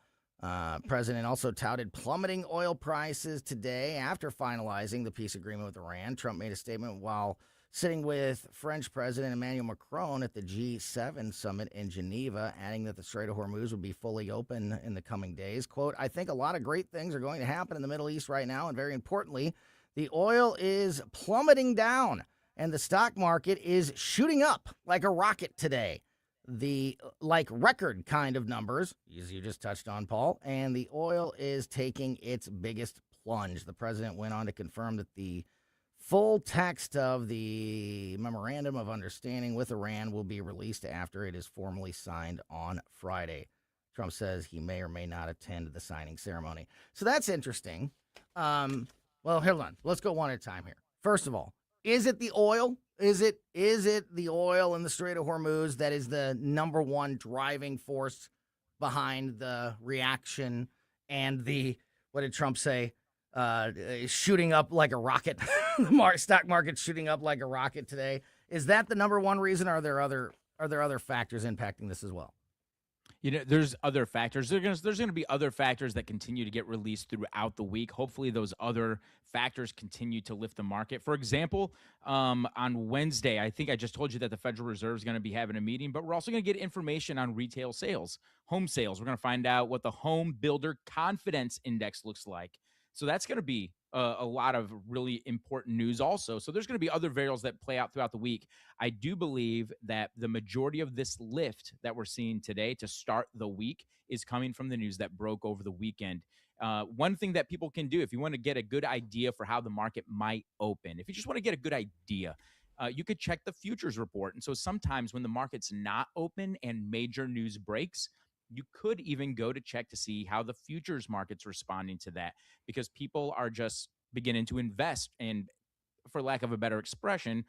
A: President also touted plummeting oil prices today after finalizing the peace agreement with Iran. Trump made a statement while sitting with French President Emmanuel Macron at the G7 summit in Geneva, adding that the Strait of Hormuz would be fully open in the coming days. Quote, I think a lot of great things are going to happen in the Middle East right now, and very importantly, the oil is plummeting down, and the stock market is shooting up like a rocket today. The record kind of numbers, as you just touched on, Paul, and the oil is taking its biggest plunge. The president went on to confirm that the full text of the Memorandum of Understanding with Iran will be released after it is formally signed on Friday. Trump says he may or may not attend the signing ceremony. So that's interesting. Well, hold on. Let's go one at a time here. First of all, is it the oil? Is it the oil in the Strait of Hormuz that is the number one driving force behind the reaction and the, what did Trump say? Shooting up like a rocket. The stock market shooting up like a rocket today. Is that the number one reason? Or are there other factors impacting this as well?
M: There's other factors. There's going to be other factors that continue to get released throughout the week. Hopefully, those other factors continue to lift the market. For example, on Wednesday, I think I just told you that the Federal Reserve is going to be having a meeting, but we're also going to get information on retail sales, home sales. We're going to find out what the Home Builder Confidence Index looks like. So that's going to be a lot of really important news also. So there's going to be other variables that play out throughout the week. I do believe that the majority of this lift that we're seeing today to start the week is coming from the news that broke over the weekend. One thing that people can do if you want to get a good idea for how the market might open, if you just want to get a good idea, you could check the futures report. And so sometimes when the market's not open and major news breaks, you could even go to check to see how the futures market's responding to that, because people are just beginning to invest and, for lack of a better expression,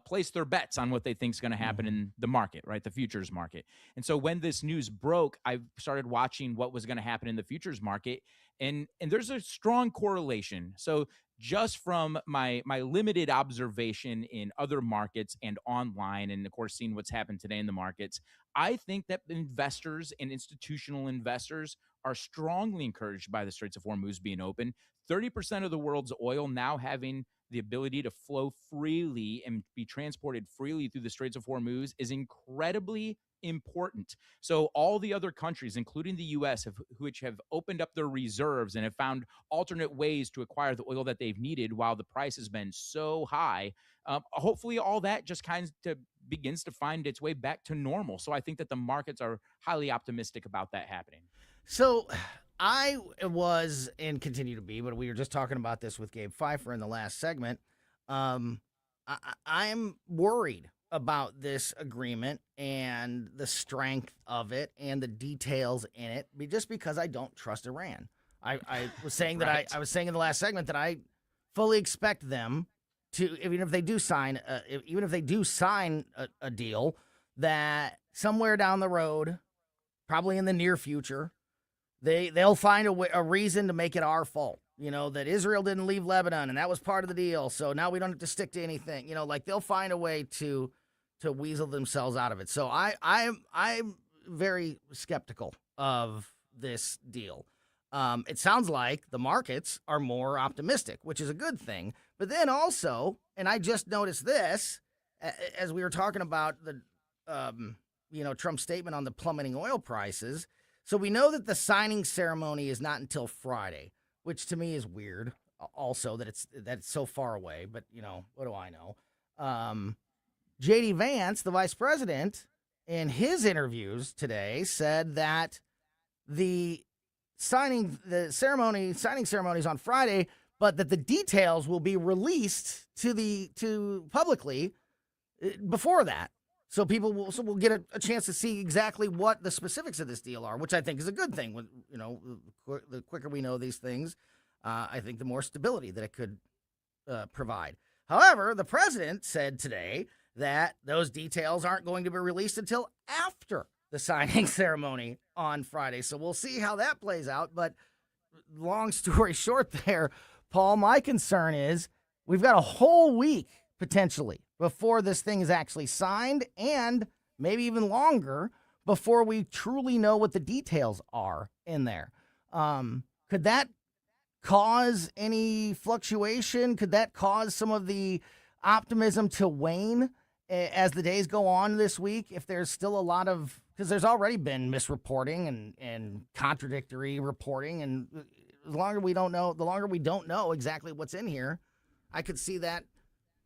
M: place their bets on what they think is going to happen in the market, right? The futures market. And so when this news broke, I started watching what was going to happen in the futures market. And there's a strong correlation. So just from my limited observation in other markets and online, and of course, seeing what's happened today in the markets, I think that investors and institutional investors are strongly encouraged by the Straits of Hormuz being open. 30% of the world's oil now having the ability to flow freely and be transported freely through the Straits of Hormuz is incredibly important. So all the other countries, including the U.S., which have opened up their reserves and have found alternate ways to acquire the oil that they've needed while the price has been so high, hopefully all that just kind of begins to find its way back to normal. So I think that the markets are highly optimistic about that happening.
A: So I was, and continue to be, but we were just talking about this with Gabe Pfeiffer in the last segment. I'm worried about this agreement and the strength of it and the details in it, just because I don't trust Iran. I was saying that
M: Right.
A: I was saying in the last segment that I fully expect them to, even if they do sign a deal, that somewhere down the road, probably in the near future, they'll find a reason to make it our fault. That Israel didn't leave Lebanon and that was part of the deal. So now we don't have to stick to anything. They'll find a way to weasel themselves out of it. So I'm very skeptical of this deal. It sounds like the markets are more optimistic, which is a good thing. But then also, and I just noticed this as we were talking about the, Trump's statement on the plummeting oil prices. So we know that the signing ceremony is not until Friday, which to me is weird. Also, that it's so far away. But what do I know? J.D. Vance, the vice president, in his interviews today, said that the signing ceremony is on Friday, but that the details will be released to publicly before that. So people will get a chance to see exactly what the specifics of this deal are, which I think is a good thing. The quicker we know these things, I think the more stability that it could provide. However, the president said today that those details aren't going to be released until after the signing ceremony on Friday. So we'll see how that plays out. But long story short there, Paul, my concern is we've got a whole week potentially before this thing is actually signed, and maybe even longer before we truly know what the details are in there. Could that cause any fluctuation? Could that cause some of the optimism to wane as the days go on this week? If there's still a lot of, because there's already been misreporting and contradictory reporting, and the longer we don't know exactly what's in here, I could see that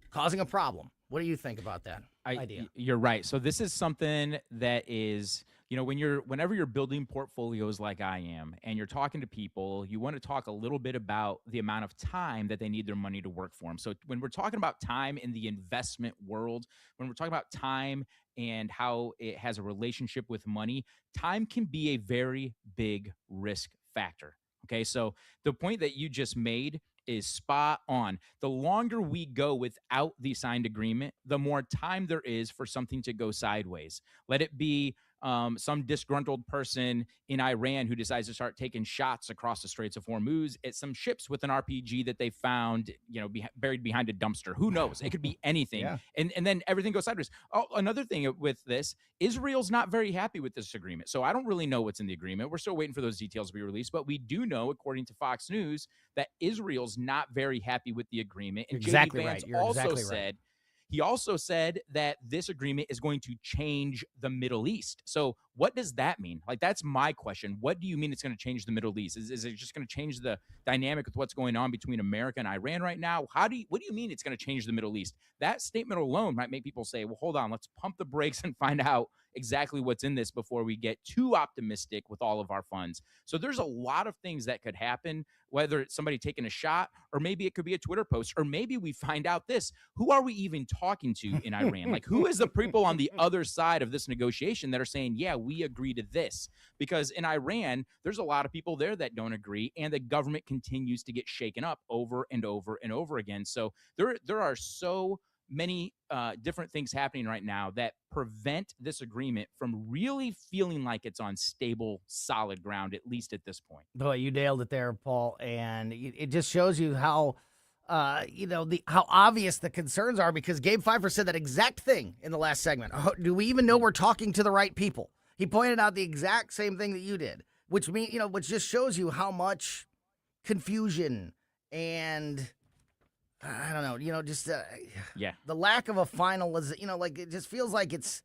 A: causing a problem. What do you think about that idea?
M: You're right. So this is something that is, whenever you're building portfolios like I am, and you're talking to people, you want to talk a little bit about the amount of time that they need their money to work for them. So when we're talking about time in the investment world, when we're talking about time and how it has a relationship with money, time can be a very big risk factor. Okay, so the point that you just made is spot on. The longer we go without the signed agreement, the more time there is for something to go sideways. Let it be some disgruntled person in Iran who decides to start taking shots across the Straits of Hormuz at some ships with an RPG that they found, buried behind a dumpster. Who knows? It could be anything.
A: Yeah.
M: And then everything goes sideways. Oh, another thing with this, Israel's not very happy with this agreement. So I don't really know what's in the agreement. We're still waiting for those details to be released. But we do know, according to Fox News, that Israel's not very happy with the agreement. And
A: Exactly
M: J.D. Vance
A: right. You're
M: also
A: exactly
M: said,
A: right.
M: he also said that this agreement is going to change the Middle East. So what does that mean? Like, that's my question. What do you mean it's going to change the Middle East? Is it just going to change the dynamic with what's going on between America and Iran right now? What do you mean it's going to change the Middle East? That statement alone might make people say, well, hold on, let's pump the brakes and find out exactly what's in this before we get too optimistic with all of our funds. So there's a lot of things that could happen, whether it's somebody taking a shot, or maybe it could be a Twitter post, or maybe we find out this. Who are we even talking to in Iran? Like, who is the people on the other side of this negotiation that are saying, yeah, we agree to this? Because in Iran, there's a lot of people there that don't agree, and the government continues to get shaken up over and over and over again. So there are so many different things happening right now that prevent this agreement from really feeling like it's on stable, solid ground, at least at this point.
A: Boy, you nailed it there, Paul. And it just shows you how, how obvious the concerns are, because Gabe Pfeiffer said that exact thing in the last segment. Do we even know we're talking to the right people? He pointed out the exact same thing that you did, which just shows you how much confusion and I don't know, the lack of a final is, it just feels like it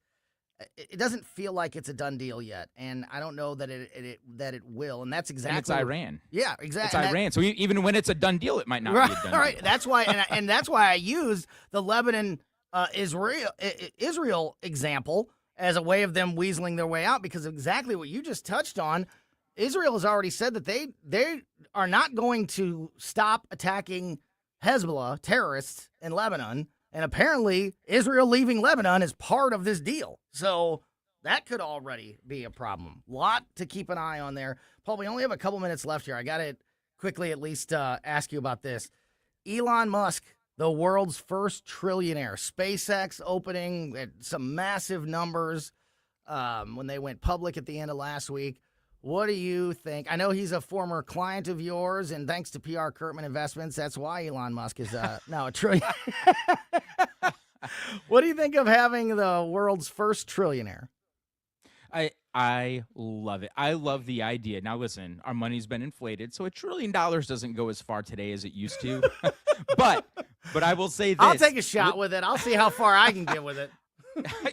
A: doesn't feel like it's a done deal yet. And I don't know that it will. And that's exactly.
M: And it's Iran.
A: Yeah, exactly.
M: It's Iran. So even when it's a done deal, it might not be a done deal.
A: Right. That's why. And that's why I used the Lebanon, Israel example as a way of them weaseling their way out, because exactly what you just touched on. Israel has already said that they are not going to stop attacking Hezbollah terrorists in Lebanon, and apparently Israel leaving Lebanon is part of this deal. So that could already be a problem. Lot to keep an eye on there. Paul, we only have a couple minutes left here. I got to quickly at least ask you about this. Elon Musk, the world's first trillionaire. SpaceX opening at some massive numbers when they went public at the end of last week. What do you think? I know he's a former client of yours, and thanks to PR Kurtman Investments, that's why Elon Musk is now a trillionaire. What do you think of having the world's first trillionaire?
M: I I love it. I love the idea. Now, listen, our money's been inflated, so $1 trillion doesn't go as far today as it used to. but I will say this.
A: I'll take a shot with it. I'll see how far I can get with it.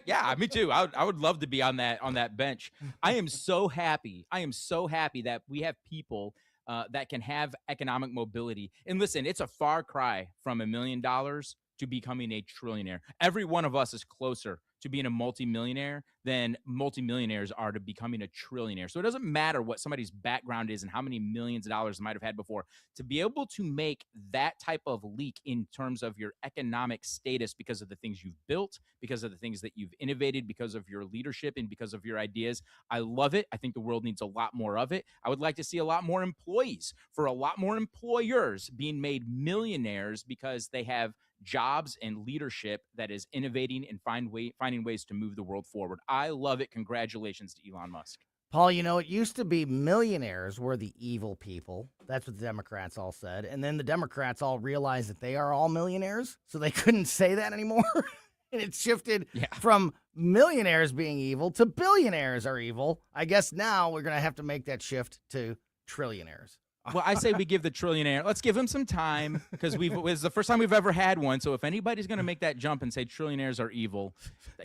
M: Yeah, me too. I would love to be on that bench. I am so happy. That we have people that can have economic mobility. And listen, it's a far cry from $1 million to becoming a trillionaire. Every one of us is closer to being a multimillionaire than multimillionaires are to becoming a trillionaire. So it doesn't matter what somebody's background is and how many millions of dollars they might have had before. To be able to make that type of leak in terms of your economic status because of the things you've built, because of the things that you've innovated, because of your leadership, and because of your ideas, I love it. I think the world needs a lot more of it. I would like to see a lot more employees, for a lot more employers being made millionaires because they have jobs and leadership that is innovating and finding ways to move the world forward. I love it. Congratulations to Elon Musk.
A: Paul, it used to be millionaires were the evil people. That's what the Democrats all said. And then the Democrats all realized that they are all millionaires, so they couldn't say that anymore. And it shifted from millionaires being evil to billionaires are evil. I guess now we're going to have to make that shift to trillionaires.
M: Well, I say we give the trillionaire, let's give him some time, because it's the first time we've ever had one. So if anybody's going to make that jump and say trillionaires are evil,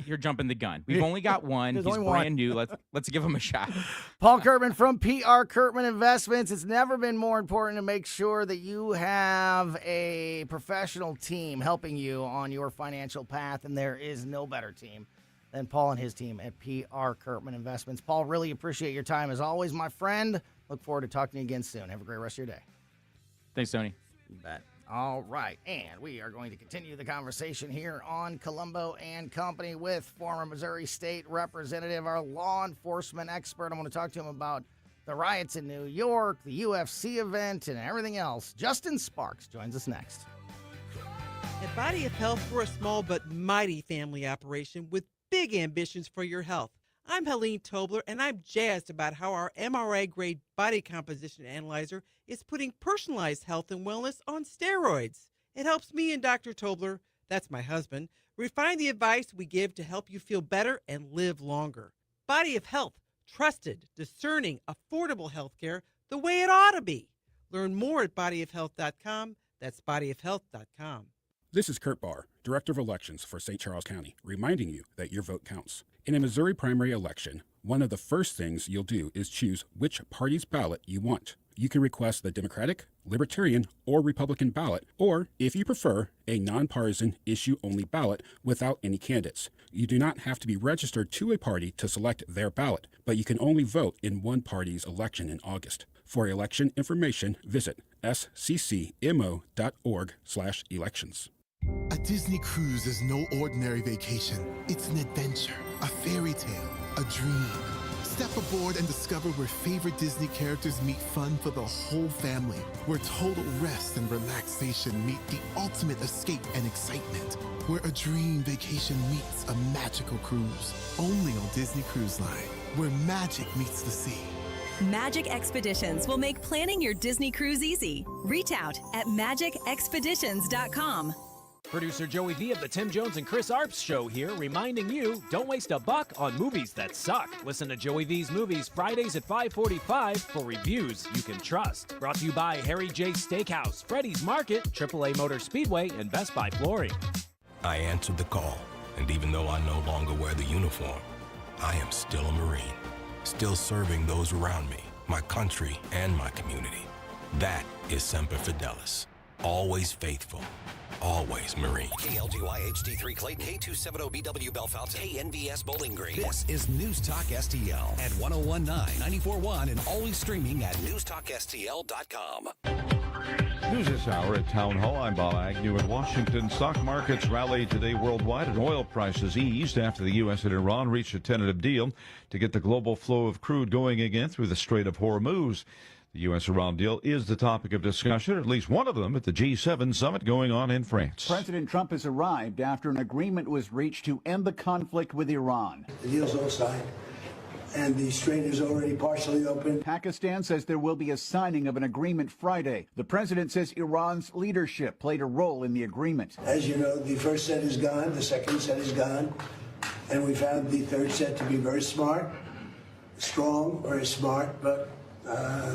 M: you're jumping the gun. We've only got one. He's brand new. Let's give him a shot.
A: Paul Kurtman from PR Kurtman Investments. It's never been more important to make sure that you have a professional team helping you on your financial path, and there is no better team than Paul and his team at PR Kurtman Investments. Paul, really appreciate your time as always, my friend. Look forward to talking to you again soon. Have a great rest of your day.
M: Thanks, Tony.
A: You bet. All right, and we are going to continue the conversation here on Colombo and Company with former Missouri State Representative, our law enforcement expert. I want to talk to him about the riots in New York, the UFC event, and everything else. Justin Sparks joins us next.
N: At Body of Health, we're a small but mighty family operation with big ambitions for your health. I'm Helene Tobler, and I'm jazzed about how our MRI-grade body composition analyzer is putting personalized health and wellness on steroids. It helps me and Dr. Tobler, that's my husband, refine the advice we give to help you feel better and live longer. Body of Health, trusted, discerning, affordable health care the way it ought to be. Learn more at bodyofhealth.com. That's bodyofhealth.com.
O: This is Kurt Barr, Director of Elections for St. Charles County, reminding you that your vote counts. In a Missouri primary election, one of the first things you'll do is choose which party's ballot you want. You can request the Democratic, Libertarian, or Republican ballot, or, if you prefer, a nonpartisan, issue-only ballot without any candidates. You do not have to be registered to a party to select their ballot, but you can only vote in one party's election in August. For election information, visit sccmo.org/elections.
P: A Disney cruise is no ordinary vacation. It's an adventure, a fairy tale, a dream. Step aboard and discover where favorite Disney characters meet fun for the whole family, where total rest and relaxation meet the ultimate escape and excitement, where a dream vacation meets a magical cruise. Only on Disney Cruise Line, where magic meets the sea.
Q: Magic Expeditions will make planning your Disney cruise easy. Reach out at magicexpeditions.com.
R: Producer Joey V of the Tim Jones and Chris Arps Show here, reminding you, don't waste a buck on movies that suck. Listen to Joey V's Movies Fridays at 5:45 for reviews you can trust. Brought to you by Harry J. Steakhouse, Freddy's Market, AAA Motor Speedway, and Best Buy Flooring.
S: I answered the call, and even though I no longer wear the uniform, I am still a Marine, still serving those around me, my country, and my community. That is Semper Fidelis, always faithful. Always Marine.
D: KLGY HD3 Clayton, K270BW Bellefonte, KNBS Bowling Green. This is News Talk STL at 1019, 94.1, and always streaming at newstalkstl.com.
T: News this hour at Town Hall. I'm Bob Agnew in Washington. Stock markets rallied today worldwide and oil prices eased after the U.S. and Iran reached a tentative deal to get the global flow of crude going again through the Strait of Hormuz. The U.S.-Iran deal is the topic of discussion, at least one of them, at the G7 summit going on in France.
U: President Trump has arrived after an agreement was reached to end the conflict with Iran.
V: The deal's all signed, and the strait is already partially open.
U: Pakistan says there will be a signing of an agreement Friday. The president says Iran's leadership played a role in the agreement.
V: As you know, the first set is gone, the second set is gone, and we found the third set to be very smart strong, very smart, but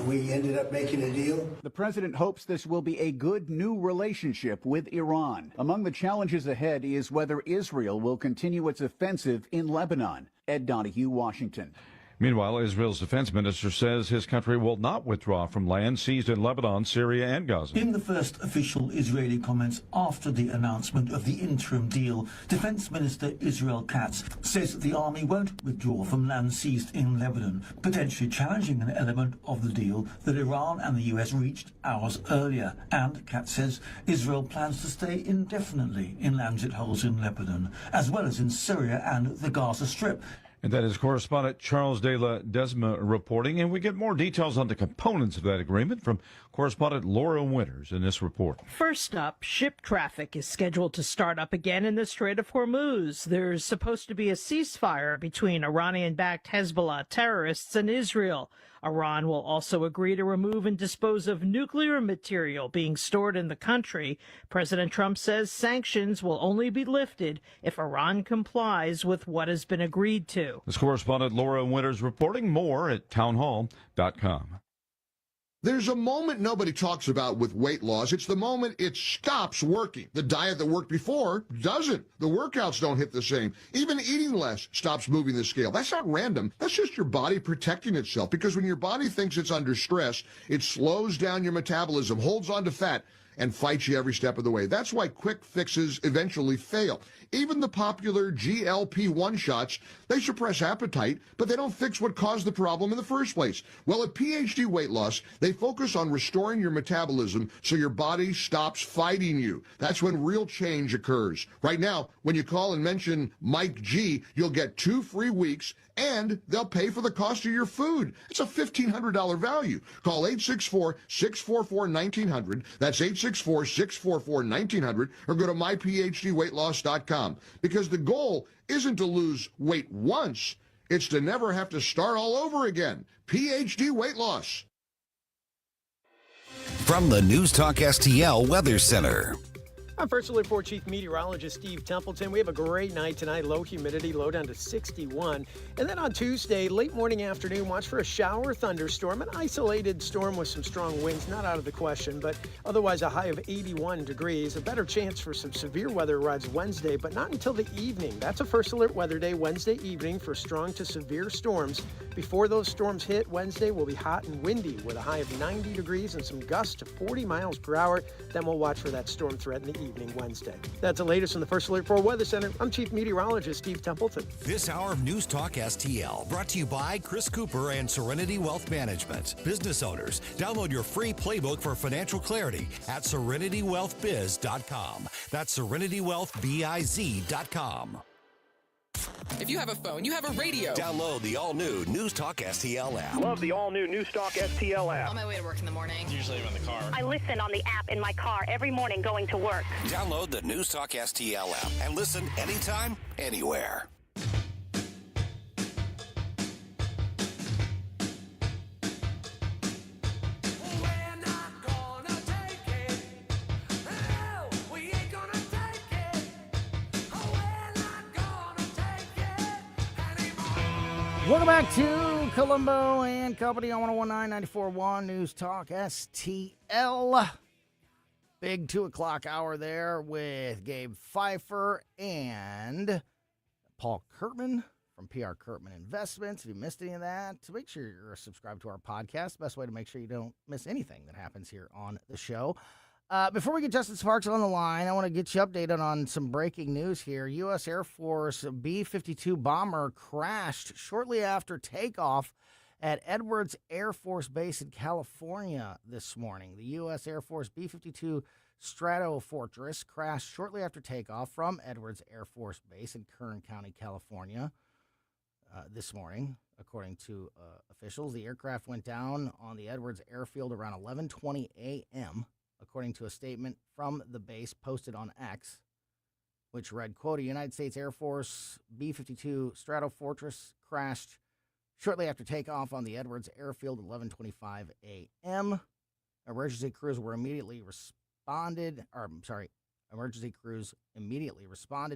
V: we ended up making a deal.
U: The president hopes this will be a good new relationship with Iran. Among the challenges ahead is whether Israel will continue its offensive in Lebanon. Ed Donahue, Washington.
T: Meanwhile, Israel's defense minister says his country will not withdraw from land seized in Lebanon, Syria, and Gaza.
E: In the first official Israeli comments after the announcement of the interim deal, Defense Minister Israel Katz says the army won't withdraw from land seized in Lebanon, potentially challenging an element of the deal that Iran and the US reached hours earlier. And Katz says Israel plans to stay indefinitely in lands it holds in Lebanon, as well as in Syria and the Gaza Strip.
T: And that is correspondent Charles de la Desma reporting. And we get more details on the components of that agreement from correspondent Laura Winters in this report.
G: First up, ship traffic is scheduled to start up again in the Strait of Hormuz. There's supposed to be a ceasefire between Iranian-backed Hezbollah terrorists and Israel. Iran will also agree to remove and dispose of nuclear material being stored in the country. President Trump says sanctions will only be lifted if Iran complies with what has been agreed to.
T: This correspondent Laura Winters reporting. More at townhall.com.
W: There's a moment nobody talks about with weight loss. It's the moment it stops working. The diet that worked before doesn't. The workouts don't hit the same. Even eating less stops moving the scale. That's not random. That's just your body protecting itself, because when your body thinks it's under stress, it slows down your metabolism, holds on to fat, and fights you every step of the way. That's why quick fixes eventually fail. Even the popular GLP-1 shots, they suppress appetite, but they don't fix what caused the problem in the first place. Well, at PhD Weight Loss, they focus on restoring your metabolism so your body stops fighting you. That's when real change occurs. Right now, when you call and mention Mike G, you'll get 2 free weeks, and they'll pay for the cost of your food. It's a $1,500 value. Call 864-644-1900. That's 864-644-1900, or go to myphdweightloss.com. Because the goal isn't to lose weight once, it's to never have to start all over again. PhD Weight Loss.
D: From the News Talk STL Weather Center.
R: I'm First Alert 4 Chief Meteorologist Steve Templeton. We have a great night tonight. Low humidity, low down to 61. And then on Tuesday, late morning, afternoon, watch for a shower, thunderstorm, an isolated storm with some strong winds. Not out of the question, but otherwise a high of 81 degrees. A better chance for some severe weather arrives Wednesday, but not until the evening. That's a First Alert weather day, Wednesday evening, for strong to severe storms. Before those storms hit, Wednesday will be hot and windy with a high of 90 degrees and some gusts to 40 miles per hour. Then we'll watch for that storm threat in the evening Wednesday. That's the latest from the First Alert 4 Weather Center. I'm Chief Meteorologist Steve Templeton.
D: This hour of News Talk STL brought to you by Chris Cooper and Serenity Wealth Management. Business owners, download your free playbook for financial clarity at SerenityWealthBiz.com. That's SerenityWealthBiz.com.
X: If you have a phone, you have a radio.
D: Download the all-new News Talk STL app.
R: Love the all-new News Talk STL app.
X: On my way to work in the morning.
Y: Usually I'm in the car.
Z: I listen on the app in my car every morning going to work.
D: Download the News Talk STL app and listen anytime, anywhere.
A: Welcome back to Colombo and Company on 101.9 94.1 News Talk STL. Big 2 o'clock hour there with Gabe Pfeiffer and Paul Kurtman from PR Kurtman Investments. If you missed any of that, make sure you're subscribed to our podcast. Best way to make sure you don't miss anything that happens here on the show. Before we get Justin Sparks on the line, I want to get you updated on some breaking news here. U.S. Air Force B-52 bomber crashed shortly after takeoff at Edwards Air Force Base in California this morning. The U.S. Air Force B-52 Stratofortress crashed shortly after takeoff from Edwards Air Force Base in Kern County, California this morning. According to officials, the aircraft went down on the Edwards airfield around 11:20 a.m., according to a statement from the base posted on X, which read, quote, a United States Air Force B-52 Stratofortress crashed shortly after takeoff on the Edwards airfield at 11:25 a.m. Emergency crews immediately responded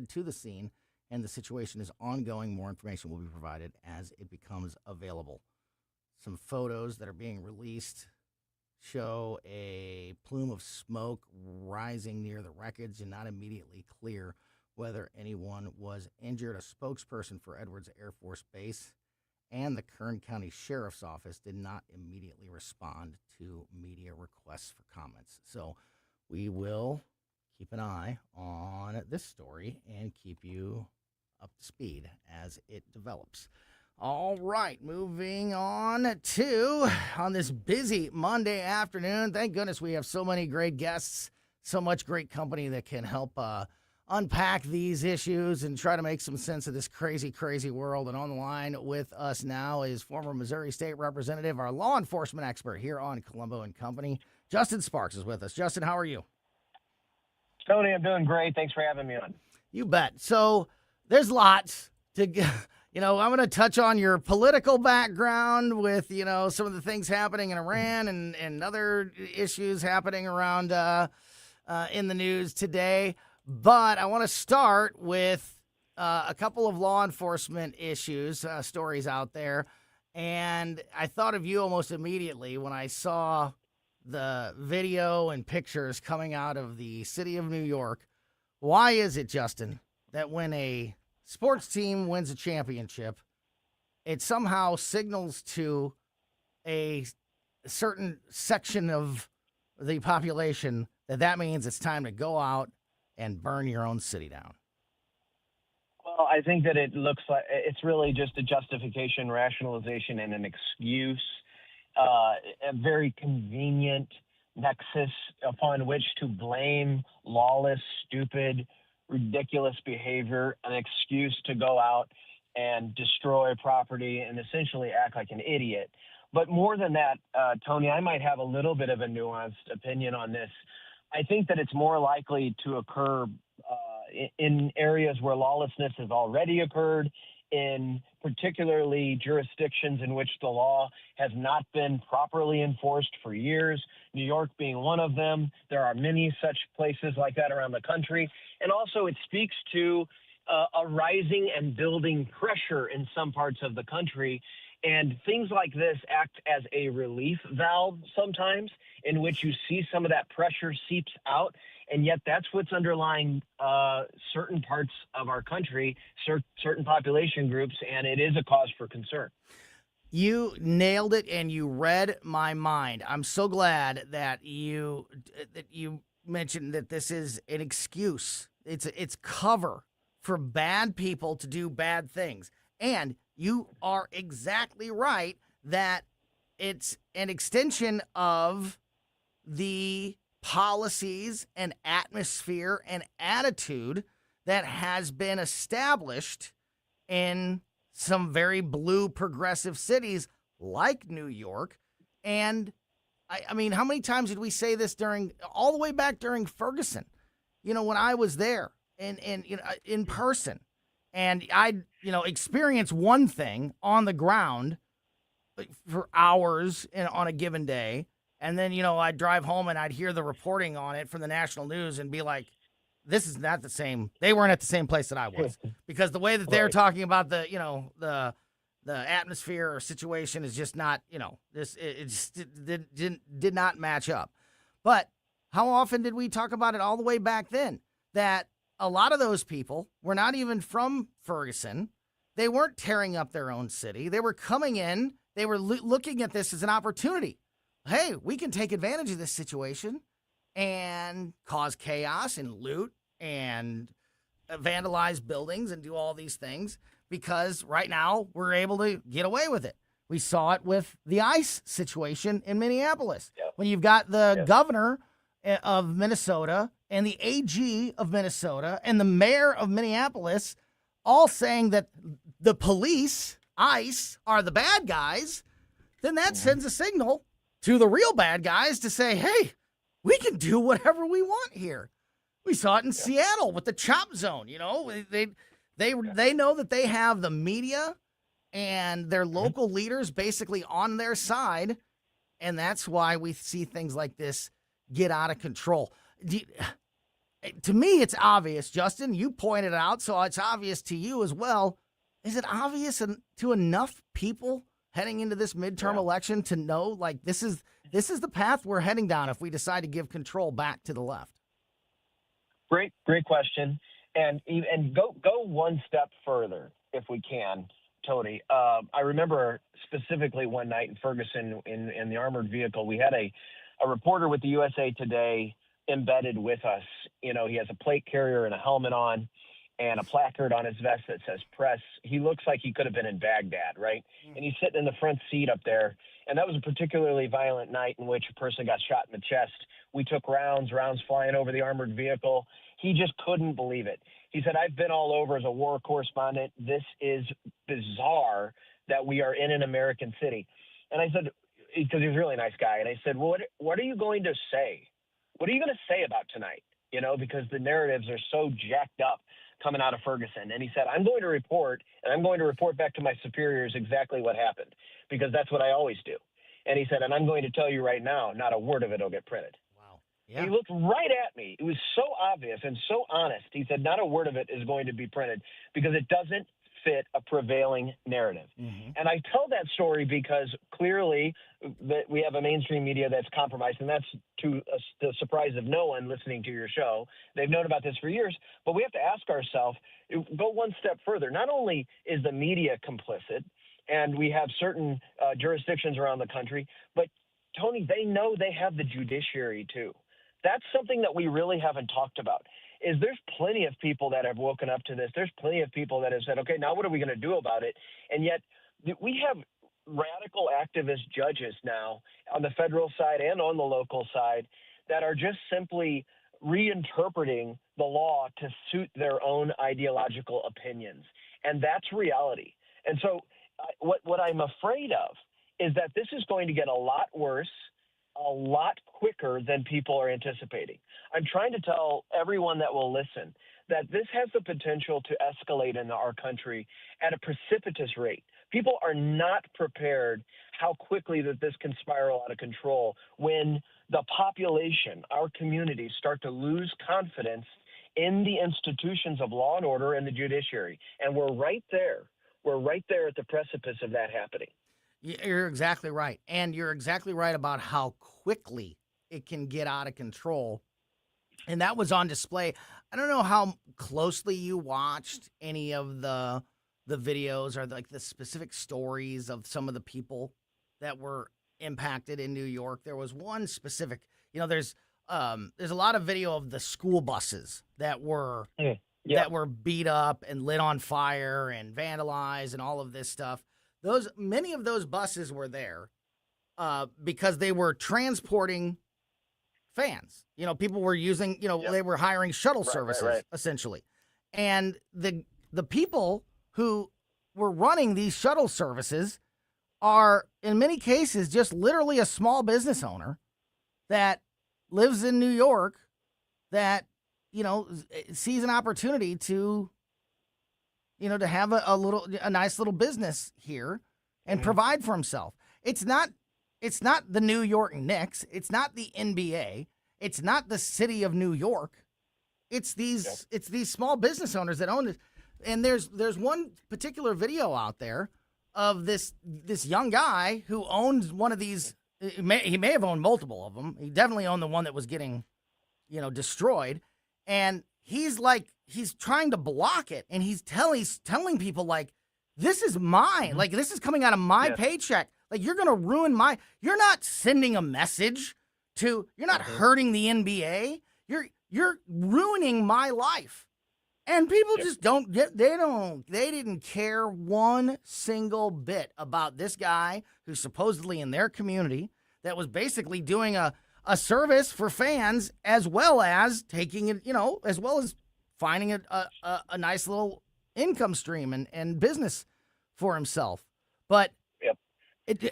A: to the scene and the situation is ongoing. More information will be provided as it becomes available. Some photos that are being released show a plume of smoke rising near the wreckage and not immediately clear whether anyone was injured. A spokesperson for Edwards Air Force Base and the Kern County Sheriff's Office did not immediately respond to media requests for comments. So we will keep an eye on this story and keep you up to speed as it develops. All right, moving on this busy Monday afternoon. Thank goodness we have so many great guests, so much great company that can help unpack these issues and try to make some sense of this crazy, crazy world. And on the line with us now is former Missouri State Representative, our law enforcement expert here on Colombo Company, Justin Sparks is with us. Justin, how are you?
B: Tony, I'm doing great. Thanks for having me on.
A: You bet. So there's lots to I'm going to touch on your political background with, some of the things happening in Iran and other issues happening around in the news today. But I want to start with a couple of law enforcement issues, stories out there. And I thought of you almost immediately when I saw the video and pictures coming out of the city of New York. Why is it, Justin, that when a sports team wins a championship, it somehow signals to a certain section of the population that means it's time to go out and burn your own city down?
B: Well, I think that it looks like it's really just a justification, rationalization, and an excuse, a very convenient nexus upon which to blame lawless, stupid, ridiculous behavior, an excuse to go out and destroy property and essentially act like an idiot. But more than that, Tony, I might have a little bit of a nuanced opinion on this. I think that it's more likely to occur in areas where lawlessness has already occurred, in particularly jurisdictions in which the law has not been properly enforced for years, New York being one of them. There are many such places like that around the country. And also it speaks to a rising and building pressure in some parts of the country. And things like this act as a relief valve sometimes, in which you see some of that pressure seeps out. And yet that's what's underlying certain parts of our country, certain population groups, and it is a cause for concern.
A: You nailed it, and you read my mind. I'm so glad that you mentioned that this is an excuse. It's cover for bad people to do bad things. And you are exactly right that it's an extension of the policies and atmosphere and attitude that has been established in some very blue progressive cities like New York. And I mean, how many times did we say this all the way back during Ferguson, when I was there and in person, and I, experience one thing on the ground for hours on a given day. And then, I'd drive home and I'd hear the reporting on it from the national news and be like, this is not the same. They weren't at the same place that I was, because the way that they're talking about the atmosphere or situation is just not, it just did not match up. But how often did we talk about it all the way back then, that a lot of those people were not even from Ferguson. They weren't tearing up their own city. They were coming in. They were looking at this as an opportunity. Hey, we can take advantage of this situation and cause chaos and loot and vandalize buildings and do all these things, because right now we're able to get away with it. We saw it with the ICE situation in Minneapolis. Yep. When you've got the governor of Minnesota and the AG of Minnesota and the mayor of Minneapolis all saying that the police, ICE, are the bad guys, then that sends a signal to the real bad guys to say, hey, we can do whatever we want here. We saw it in Seattle with the chop zone. They know that they have the media and their local leaders basically on their side, and that's why we see things like this get out of control. To me, it's obvious, Justin. You pointed it out, so it's obvious to you as well. Is it obvious to enough people heading into this midterm election to know, like, this is the path we're heading down if we decide to give control back to the left?
B: Great question. And go one step further if we can, Tony. I remember specifically one night in Ferguson in the armored vehicle, we had a reporter with the USA Today embedded with us. You know, he has a plate carrier and a helmet on and a placard on his vest that says press. He looks like he could have been in Baghdad, right? And he's sitting in the front seat up there. And that was a particularly violent night in which a person got shot in the chest. We took rounds flying over the armored vehicle. He just couldn't believe it. He said, I've been all over as a war correspondent. This is bizarre that we are in an American city. And I said, because he was a really nice guy. And I said, well, what are you going to say? What are you going to say about tonight? You know, because the narratives are so jacked up coming out of Ferguson. And he said, I'm going to report, and I'm going to report back to my superiors exactly what happened, because that's what I always do. And he said, and I'm going to tell you right now, not a word of it will get printed.
A: Wow. Yeah.
B: He looked right at me. It was so obvious and so honest. He said, not a word of it is going to be printed because it doesn't fit a prevailing narrative.
A: Mm-hmm.
B: And I tell that story because clearly that we have a mainstream media that's compromised, and that's to the surprise of no one listening to your show. They've known about this for years, but we have to ask ourselves, go one step further. Not only is the media complicit, and we have certain jurisdictions around the country, but Tony, they know they have the judiciary too. That's something that we really haven't talked about. Is there's plenty of people that have woken up to this. There's plenty of people that have said, okay, now what are we going to do about it? And yet we have radical activist judges now on the federal side and on the local side that are just simply reinterpreting the law to suit their own ideological opinions. And that's reality. And so what I'm afraid of is that this is going to get a lot worse, a lot quicker than people are anticipating. I'm trying to tell everyone that will listen that this has the potential to escalate in our country at a precipitous rate. People are not prepared how quickly that this can spiral out of control when the population, our communities, start to lose confidence in the institutions of law and order and the judiciary. And we're right there. We're right there at the precipice of that happening.
A: You're exactly right. And you're exactly right about how quickly it can get out of control. And that was on display. I don't know how closely you watched any of the videos or like the specific stories of some of the people that were impacted in New York. There was one specific, there's a lot of video of the school buses that were that were beat up and lit on fire and vandalized and all of this stuff. Many of those buses were there because they were transporting fans. People were using, they were hiring shuttle services essentially. And the people who were running these shuttle services are in many cases just literally a small business owner that lives in New York that, sees an opportunity to have a nice little business here and provide for himself. It's not the New York Knicks. It's not the NBA. It's not the city of New York. It's these small business owners that own it. And there's one particular video out there of this young guy who owns one of these. He may have owned multiple of them. He definitely owned the one that was getting, destroyed. And he's trying to block it, and he's telling people like, this is mine. Like, this is coming out of my paycheck. Like, you're gonna ruin you're not sending a message you're not hurting the NBA. You're ruining my life. And people just they didn't care one single bit about this guy who's supposedly in their community that was basically doing a service for fans as well as taking it, as well as finding a nice little income stream and business for himself. But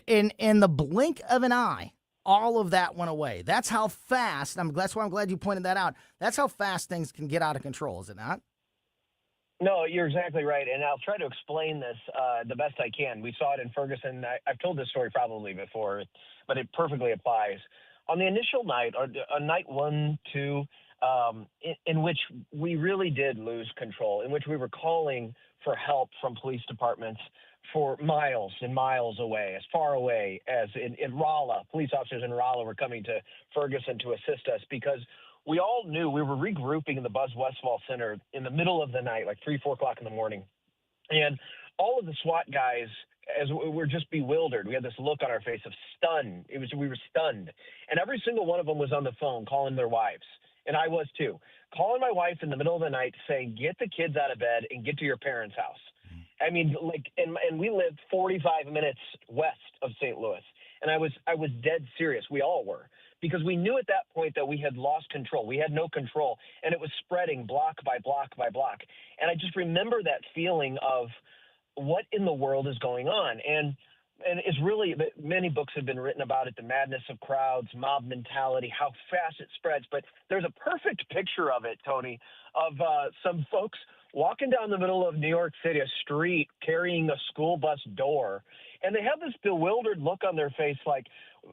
A: in the blink of an eye, all of that went away. That's how fast, that's why I'm glad you pointed that out. That's how fast things can get out of control, is it not?
B: No, you're exactly right. And I'll try to explain this the best I can. We saw it in Ferguson. I've told this story probably before, but it perfectly applies. On the initial night, or on night 1, 2, in which we really did lose control, in which we were calling for help from police departments for miles and miles away, as far away as in Rolla. Police officers in Rolla were coming to Ferguson to assist us because we all knew we were regrouping in the Buzz Westfall Center in the middle of the night, like 3, 4 o'clock in the morning. And all of the SWAT guys, as we were just bewildered, we had this look on our face of stun. We were stunned. And every single one of them was on the phone calling their wives. And I was too. Calling my wife in the middle of the night saying, get the kids out of bed and get to your parents' house. I mean, like, and we lived 45 minutes west of St. Louis. And I was dead serious. We all were. Because we knew at that point that we had lost control. We had no control. And it was spreading block by block by block. And I just remember that feeling of what in the world is going on. And it's really, many books have been written about it, the madness of crowds, mob mentality, how fast it spreads. But there's a perfect picture of it, Tony, of some folks walking down the middle of New York City, a street, carrying a school bus door. And they have this bewildered look on their face like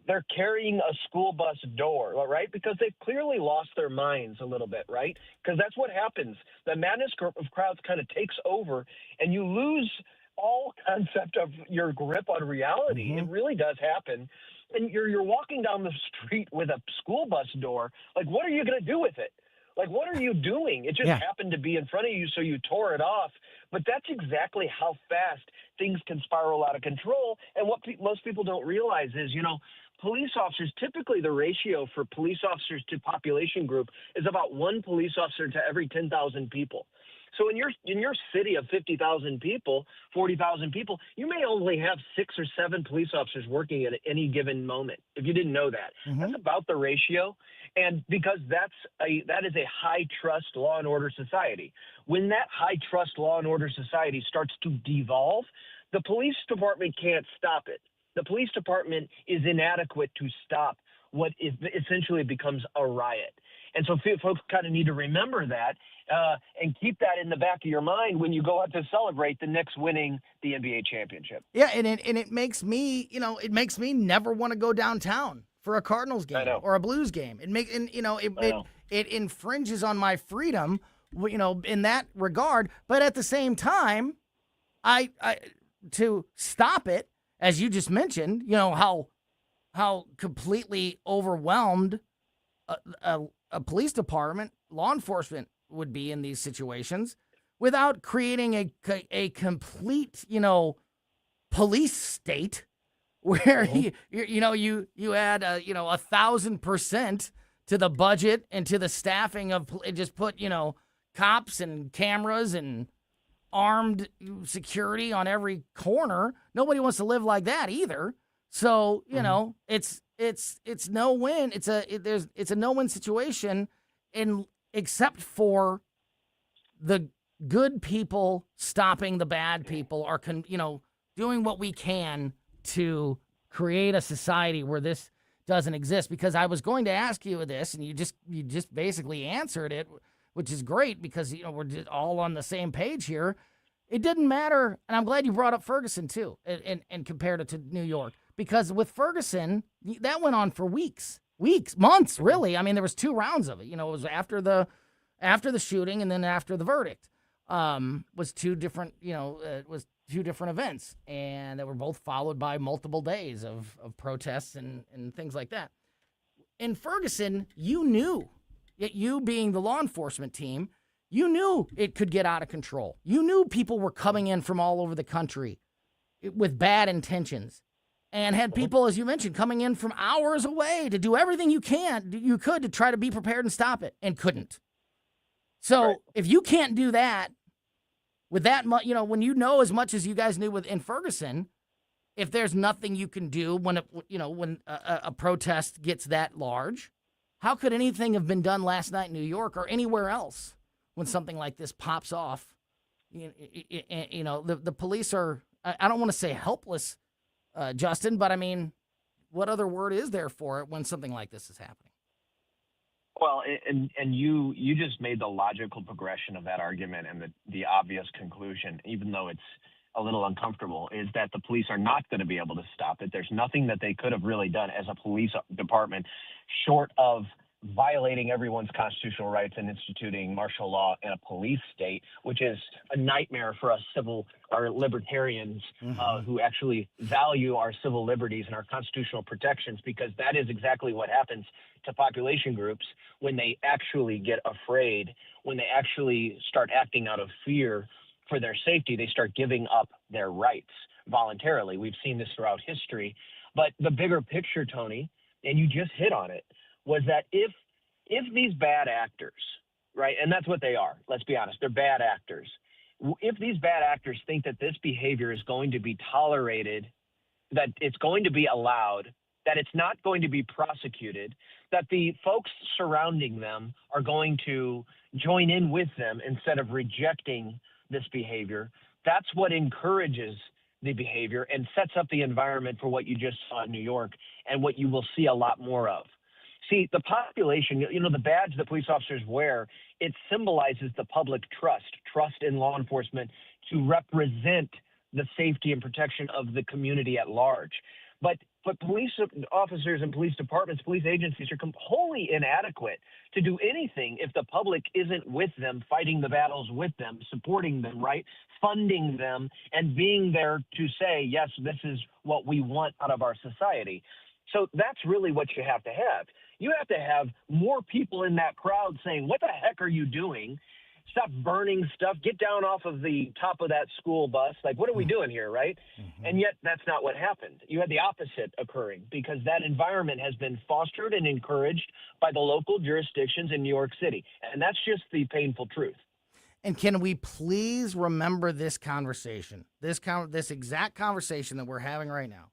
B: they're carrying a school bus door, right? Because they've clearly lost their minds a little bit, right? Because that's what happens. The madness of crowds kind of takes over, and you lose all concept of your grip on reality.
A: Mm-hmm.
B: It really does happen. And you're walking down the street with a school bus door. Like, what are you going to do with it? Like, what are you doing? It just happened to be in front of you, so you tore it off. But that's exactly how fast things can spiral out of control. And what most people don't realize is, police officers, typically the ratio for police officers to population group is about 1 police officer to every 10,000 people. So in your city of 50,000 people, 40,000 people, you may only have 6 or 7 police officers working at any given moment. If you didn't know that, that's about the ratio. And because that is a high trust law and order society. When that high trust law and order society starts to devolve, the police department can't stop it. The police department is inadequate to stop what essentially becomes a riot. And so folks kind of need to remember that and keep that in the back of your mind when you go out to celebrate the Knicks winning the NBA championship.
A: Yeah, and it makes me, never want to go downtown for a Cardinals game or a Blues game. It infringes on my freedom, in that regard. But at the same time, I to stop it, as you just mentioned, how completely overwhelmed a police department, law enforcement would be in these situations without creating a complete, police state where you add 1,000% to the budget and to the staffing of just put cops and cameras and armed security on every corner. Nobody wants to live like that either. So it's no win. It's a no win situation, except for the good people stopping the bad people are doing what we can to create a society where this doesn't exist. Because I was going to ask you this, and you just basically answered it, which is great because we're just all on the same page here. It didn't matter, and I'm glad you brought up Ferguson too, and compared it to New York, because with Ferguson that went on for weeks, months, really. I mean, there was 2 rounds of it. It was after the shooting and then after the verdict. Was 2 different, it was 2 different events, and that were both followed by multiple days of protests and things like that. In Ferguson, you knew, you being the law enforcement team, you knew it could get out of control. You knew people were coming in from all over the country with bad intentions, and had people, as you mentioned, coming in from hours away to do everything you could to try to be prepared and stop it, and couldn't. So if you can't do that with that much, when you know as much as you guys knew in Ferguson, if there's nothing you can do when a protest gets that large, how could anything have been done last night in New York or anywhere else when something like this pops off? The police are, I don't want to say helpless, Justin, but I mean, what other word is there for it when something like this is happening?
B: Well, and you just made the logical progression of that argument, and the obvious conclusion, even though it's a little uncomfortable, is that the police are not going to be able to stop it. There's nothing that they could have really done as a police department short of violating everyone's constitutional rights and instituting martial law in a police state, which is a nightmare for us libertarians who actually value our civil liberties and our constitutional protections, because that is exactly what happens to population groups when they actually get afraid, when they actually start acting out of fear for their safety. They start giving up their rights voluntarily. We've seen this throughout history. But the bigger picture, Tony, and you just hit on it, was that if these bad actors, right, and that's what they are, let's be honest, they're bad actors. If these bad actors think that this behavior is going to be tolerated, that it's going to be allowed, that it's not going to be prosecuted, that the folks surrounding them are going to join in with them instead of rejecting this behavior, that's what encourages the behavior and sets up the environment for what you just saw in New York and what you will see a lot more of. See, the population, the badge that police officers wear, it symbolizes the public trust in law enforcement to represent the safety and protection of the community at large. But police officers and police departments, police agencies are wholly inadequate to do anything if the public isn't with them, fighting the battles with them, supporting them, right? Funding them, and being there to say, yes, this is what we want out of our society. So that's really what you have to have. You have to have more people in that crowd saying, what the heck are you doing? Stop burning stuff. Get down off of the top of that school bus. Like, what are we doing here, right? And yet that's not what happened. You had the opposite occurring because that environment has been fostered and encouraged by the local jurisdictions in New York City. And that's just the painful truth.
A: And can we please remember this conversation, this exact conversation that we're having right now?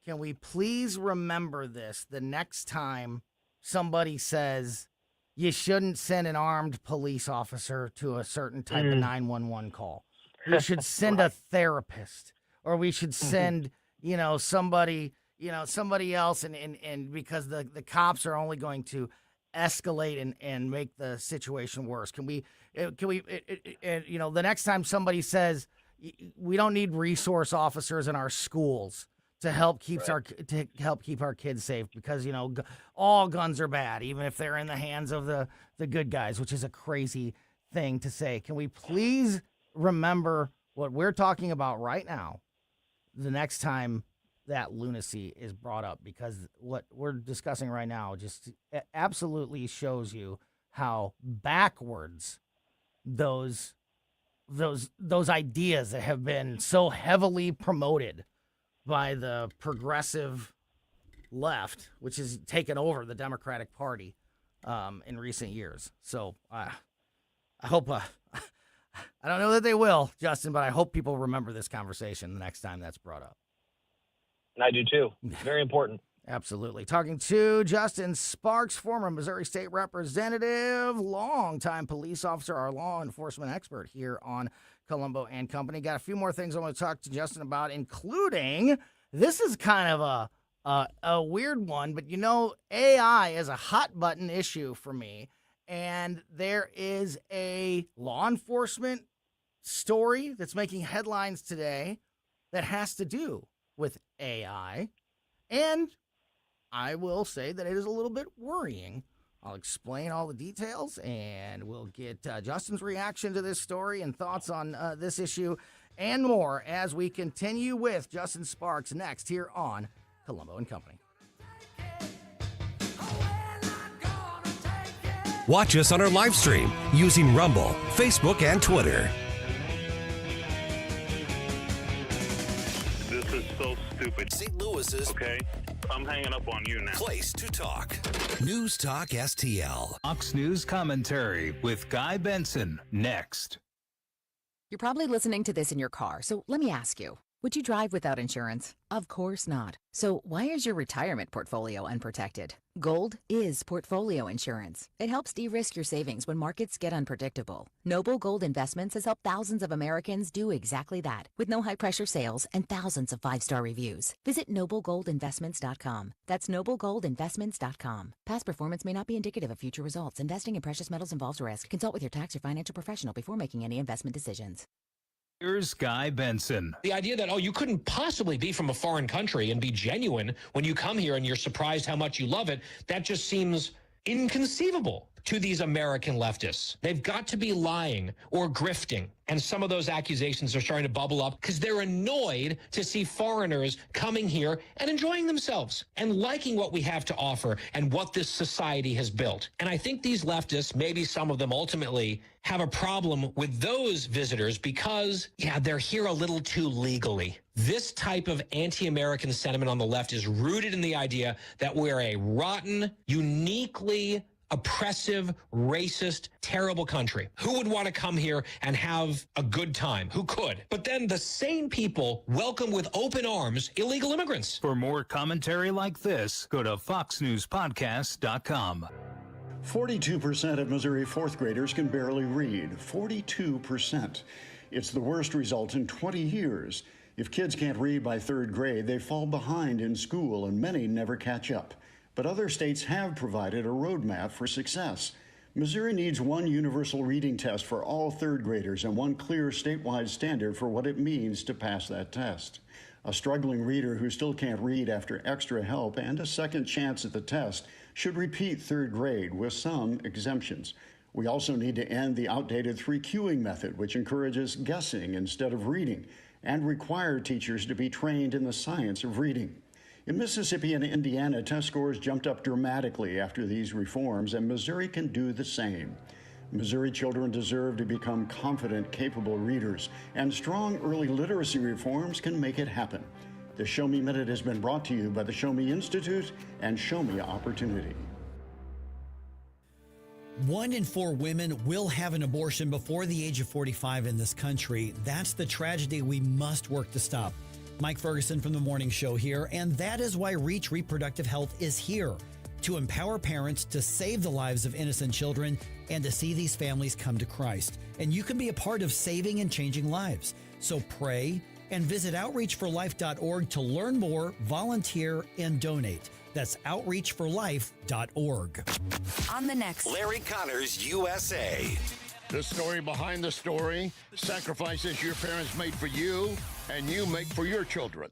A: Can we please remember this the next time somebody says you shouldn't send an armed police officer to a certain type of 911 call? We should send a therapist, or we should send, somebody else, and because the cops are only going to escalate and make the situation worse. Can we, the next time somebody says we don't need resource officers in our schools to help keep our kids safe, because all guns are bad, even if they're in the hands of the good guys, which is a crazy thing to say. Can we please remember what we're talking about right now the next time that lunacy is brought up? Because what we're discussing right now just absolutely shows you how backwards those ideas that have been so heavily promoted by the progressive left, which has taken over the Democratic Party in recent years. So I hope, I don't know that they will, Justin, but I hope people remember this conversation the next time that's brought up.
B: I do too. Very important.
A: Absolutely. Talking to Justin Sparks, former Missouri State Representative, longtime police officer, our law enforcement expert here on Colombo and Company. Got a few more things I want to talk to Justin about, including, this is kind of a weird one, but AI is a hot button issue for me. And there is a law enforcement story that's making headlines today that has to do with AI. And I will say that it is a little bit worrying. I'll explain all the details, and we'll get Justin's reaction to this story and thoughts on this issue and more as we continue with Justin Sparks next here on Colombo and Company.
F: Watch us on our live stream using Rumble, Facebook, and Twitter.
H: This is so stupid.
F: St. Louis's.
H: Okay, I'm hanging up on you now.
F: Place to talk. News Talk STL.
I: Fox News commentary with Guy Benson next.
K: You're probably listening to this in your car, so let me ask you, would you drive without insurance? Of course not. So why is your retirement portfolio unprotected? Gold is portfolio insurance. It helps de-risk your savings when markets get unpredictable. Noble Gold Investments has helped thousands of Americans do exactly that, with no high-pressure sales and thousands of 5-star reviews. Visit noblegoldinvestments.com. That's noblegoldinvestments.com. Past performance may not be indicative of future results. Investing in precious metals involves risk. Consult with your tax or financial professional before making any investment decisions.
I: Here's Guy Benson.
L: The idea that, you couldn't possibly be from a foreign country and be genuine when you come here and you're surprised how much you love it, that just seems inconceivable to these American leftists. They've got to be lying or grifting. And some of those accusations are starting to bubble up because they're annoyed to see foreigners coming here and enjoying themselves and liking what we have to offer and what this society has built. And I think these leftists, maybe some of them ultimately, have a problem with those visitors because, they're here a little too legally. This type of anti-American sentiment on the left is rooted in the idea that we're a rotten, uniquely oppressive, racist, terrible country. Who would want to come here and have a good time? Who could? But then the same people welcome with open arms illegal immigrants.
I: For more commentary like this, go to foxnewspodcast.com.
C: 42% of Missouri fourth graders can barely read. 42%. It's the worst result in 20 years. If kids can't read by third grade, they fall behind in school, and many never catch up. But other states have provided a roadmap for success. Missouri needs one universal reading test for all third graders and one clear statewide standard for what it means to pass that test. A struggling reader who still can't read after extra help and a second chance at the test should repeat third grade with some exemptions. We also need to end the outdated 3Qing method, which encourages guessing instead of reading, and require teachers to be trained in the science of reading. In Mississippi and Indiana, test scores jumped up dramatically after these reforms, and Missouri can do the same. Missouri children deserve to become confident, capable readers, and strong early literacy reforms can make it happen. The Show Me Minute has been brought to you by the Show Me Institute and Show Me Opportunity.
J: 1 in 4 women will have an abortion before the age of 45 in this country. That's the tragedy we must work to stop. Mike Ferguson from The Morning Show here, and that is why Reach Reproductive Health is here, to empower parents to save the lives of innocent children and to see these families come to Christ. And you can be a part of saving and changing lives. So pray and visit outreachforlife.org to learn more, volunteer, and donate. That's outreachforlife.org.
Q: On the next
F: Larry Connors USA.
M: The story behind the story, sacrifices your parents made for you and you make for your children.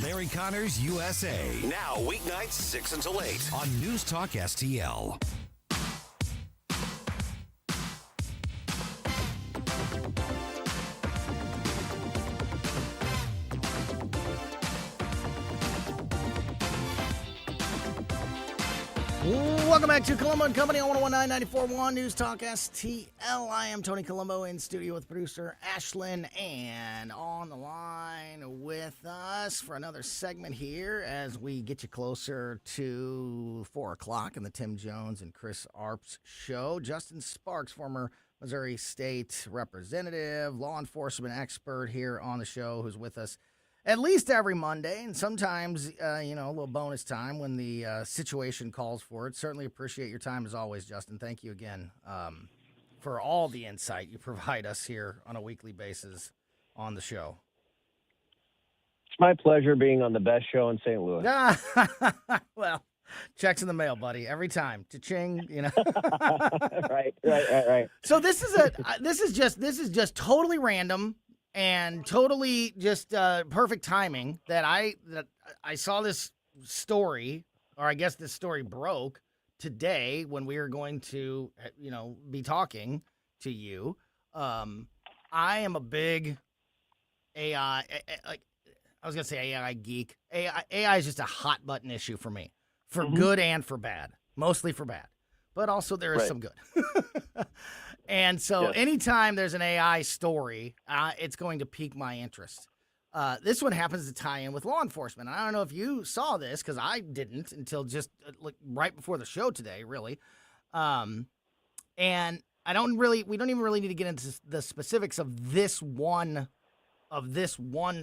F: Larry Connors USA. Now weeknights 6 until 8 on News Talk STL.
A: Welcome back to Colombo Company on 101.9 94.1 News Talk STL. I am Tony Colombo in studio with producer Ashlyn, and on the line with us for another segment here as we get you closer to 4 o'clock in the Tim Jones and Chris Arps show. Justin Sparks, former Missouri State representative, law enforcement expert here on the show, who's with us at least every Monday, and sometimes, a little bonus time when the situation calls for it. Certainly appreciate your time as always, Justin. Thank you again for all the insight you provide us here on a weekly basis on the show.
B: It's my pleasure being on the best show in St. Louis.
A: Well, checks in the mail, buddy. Every time. Cha-ching,
B: Right.
A: So this is just totally random. And totally just perfect timing that I saw this story, or I guess this story broke today when we were going to, be talking to you. I am a big AI, I was going to say AI geek. AI is just a hot button issue for me, for good and for bad, mostly for bad. But also there is some good. And so anytime there's an AI story, it's going to pique my interest. This one happens to tie in with law enforcement. I don't know if you saw this, because I didn't until just right before the show today, really. And we don't even really need to get into the specifics of this one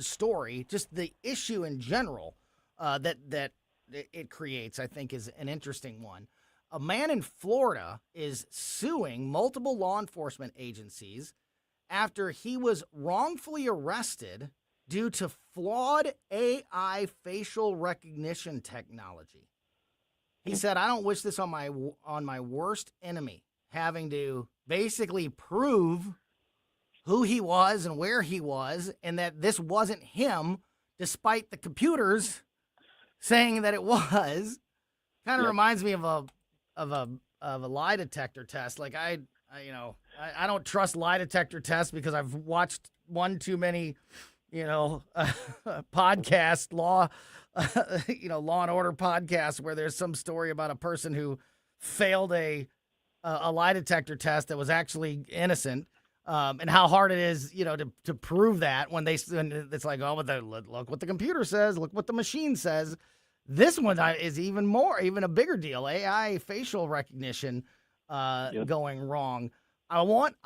A: story. Just the issue in general that it creates, I think, is an interesting one. A man in Florida is suing multiple law enforcement agencies after he was wrongfully arrested due to flawed AI facial recognition technology. He said, "I don't wish this on my worst enemy," having to basically prove who he was and where he was, and that this wasn't him, despite the computers saying that it was. Kind of reminds me of a of a lie detector test. Like I don't trust lie detector tests because I've watched one too many, podcast law and order podcasts where there's some story about a person who failed a lie detector test that was actually innocent. And how hard it is, to prove that when it's like, oh, look what the computer says, look what the machine says. This one is even a bigger deal. AI facial recognition going wrong. I want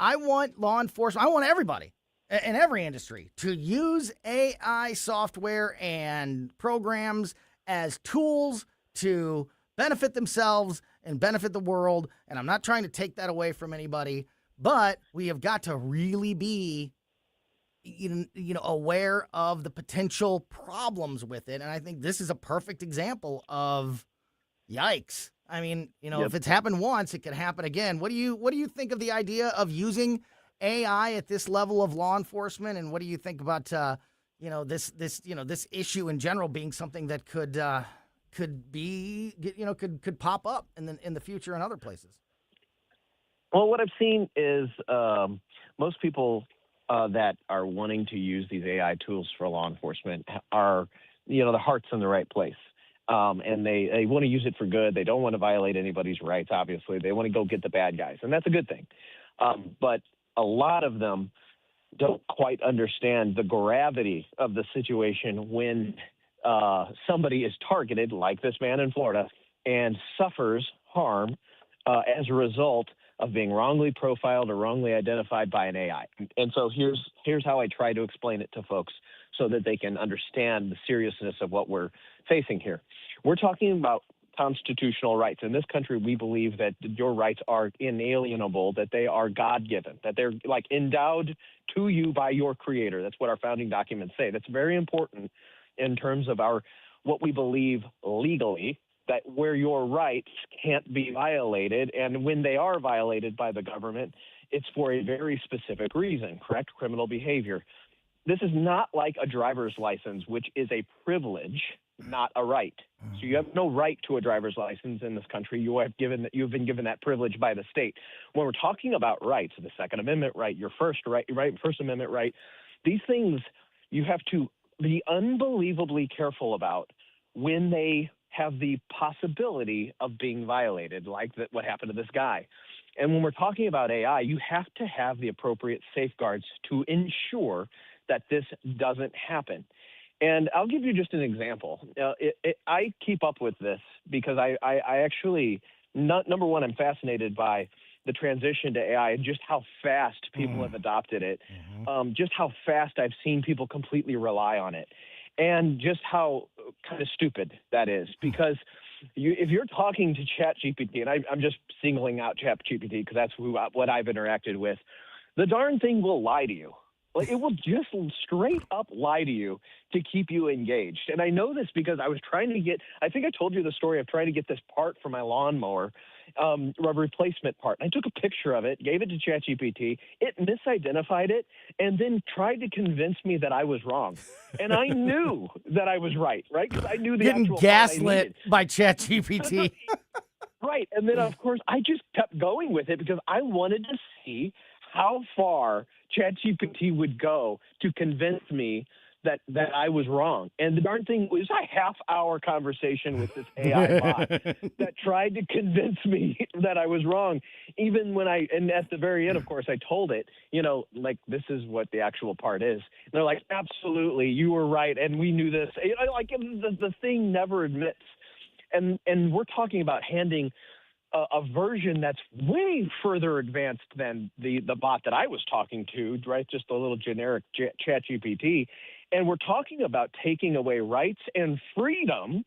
A: law enforcement. I want everybody in every industry to use AI software and programs as tools to benefit themselves and benefit the world. And I'm not trying to take that away from anybody. But we have got to really be, aware of the potential problems with it. And I think this is a perfect example of yikes. I mean, if it's happened once, it can happen again. What do you think of the idea of using AI at this level of law enforcement? And what do you think about, this issue in general being something that could pop up in the future in other places?
B: Well, what I've seen is most people that are wanting to use these AI tools for law enforcement are, the heart's in the right place. And they want to use it for good. They don't want to violate anybody's rights, obviously. They want to go get the bad guys, and that's a good thing. But a lot of them don't quite understand the gravity of the situation when somebody is targeted, like this man in Florida, and suffers harm as a result of being wrongly profiled or wrongly identified by an AI. And so here's how I try to explain it to folks so that they can understand the seriousness of what we're facing here. We're talking about constitutional rights. In this country, we believe that your rights are inalienable, that they are God-given, that they're like endowed to you by your creator. That's what our founding documents say. That's very important in terms of what we believe legally, that where your rights can't be violated, and when they are violated by the government, it's for a very specific reason, correct? Criminal behavior. This is not like a driver's license, which is a privilege, not a right. So you have no right to a driver's license in this country. You've been given that privilege by the state. When we're talking about rights, the Second Amendment right, your First Amendment right, these things you have to be unbelievably careful about when they have the possibility of being violated, like what happened to this guy. And when we're talking about AI, you have to have the appropriate safeguards to ensure that this doesn't happen. And I'll give you just an example. I keep up with this because I actually, number one, I'm fascinated by the transition to AI and just how fast people have adopted it, just how fast I've seen people completely rely on it, and just how kind of stupid that is. Because if you're talking to ChatGPT, and I'm just singling out ChatGPT because that's what I've interacted with, the darn thing will lie to you. Like, it will just straight up lie to you to keep you engaged. And I know this because I was trying to I think I told you the story of trying to get this part for my lawnmower, a replacement part. I took a picture of it, gave it to ChatGPT. It misidentified it and then tried to convince me that I was wrong. And I knew that I was right? Because I knew the
A: getting
B: actual
A: gaslit by ChatGPT.
B: Right. And then, of course, I just kept going with it because I wanted to see how far ChatGPT would go to convince me that I was wrong. And the darn thing was a half-hour conversation with this AI bot that tried to convince me that I was wrong. Even when and at the very end, of course, I told it, like, this is what the actual part is. And they're like, absolutely, you were right, and we knew this. Like, the thing never admits. And we're talking about handing a version that's way further advanced than the bot that I was talking to, right? Just a little generic ChatGPT. And we're talking about taking away rights and freedom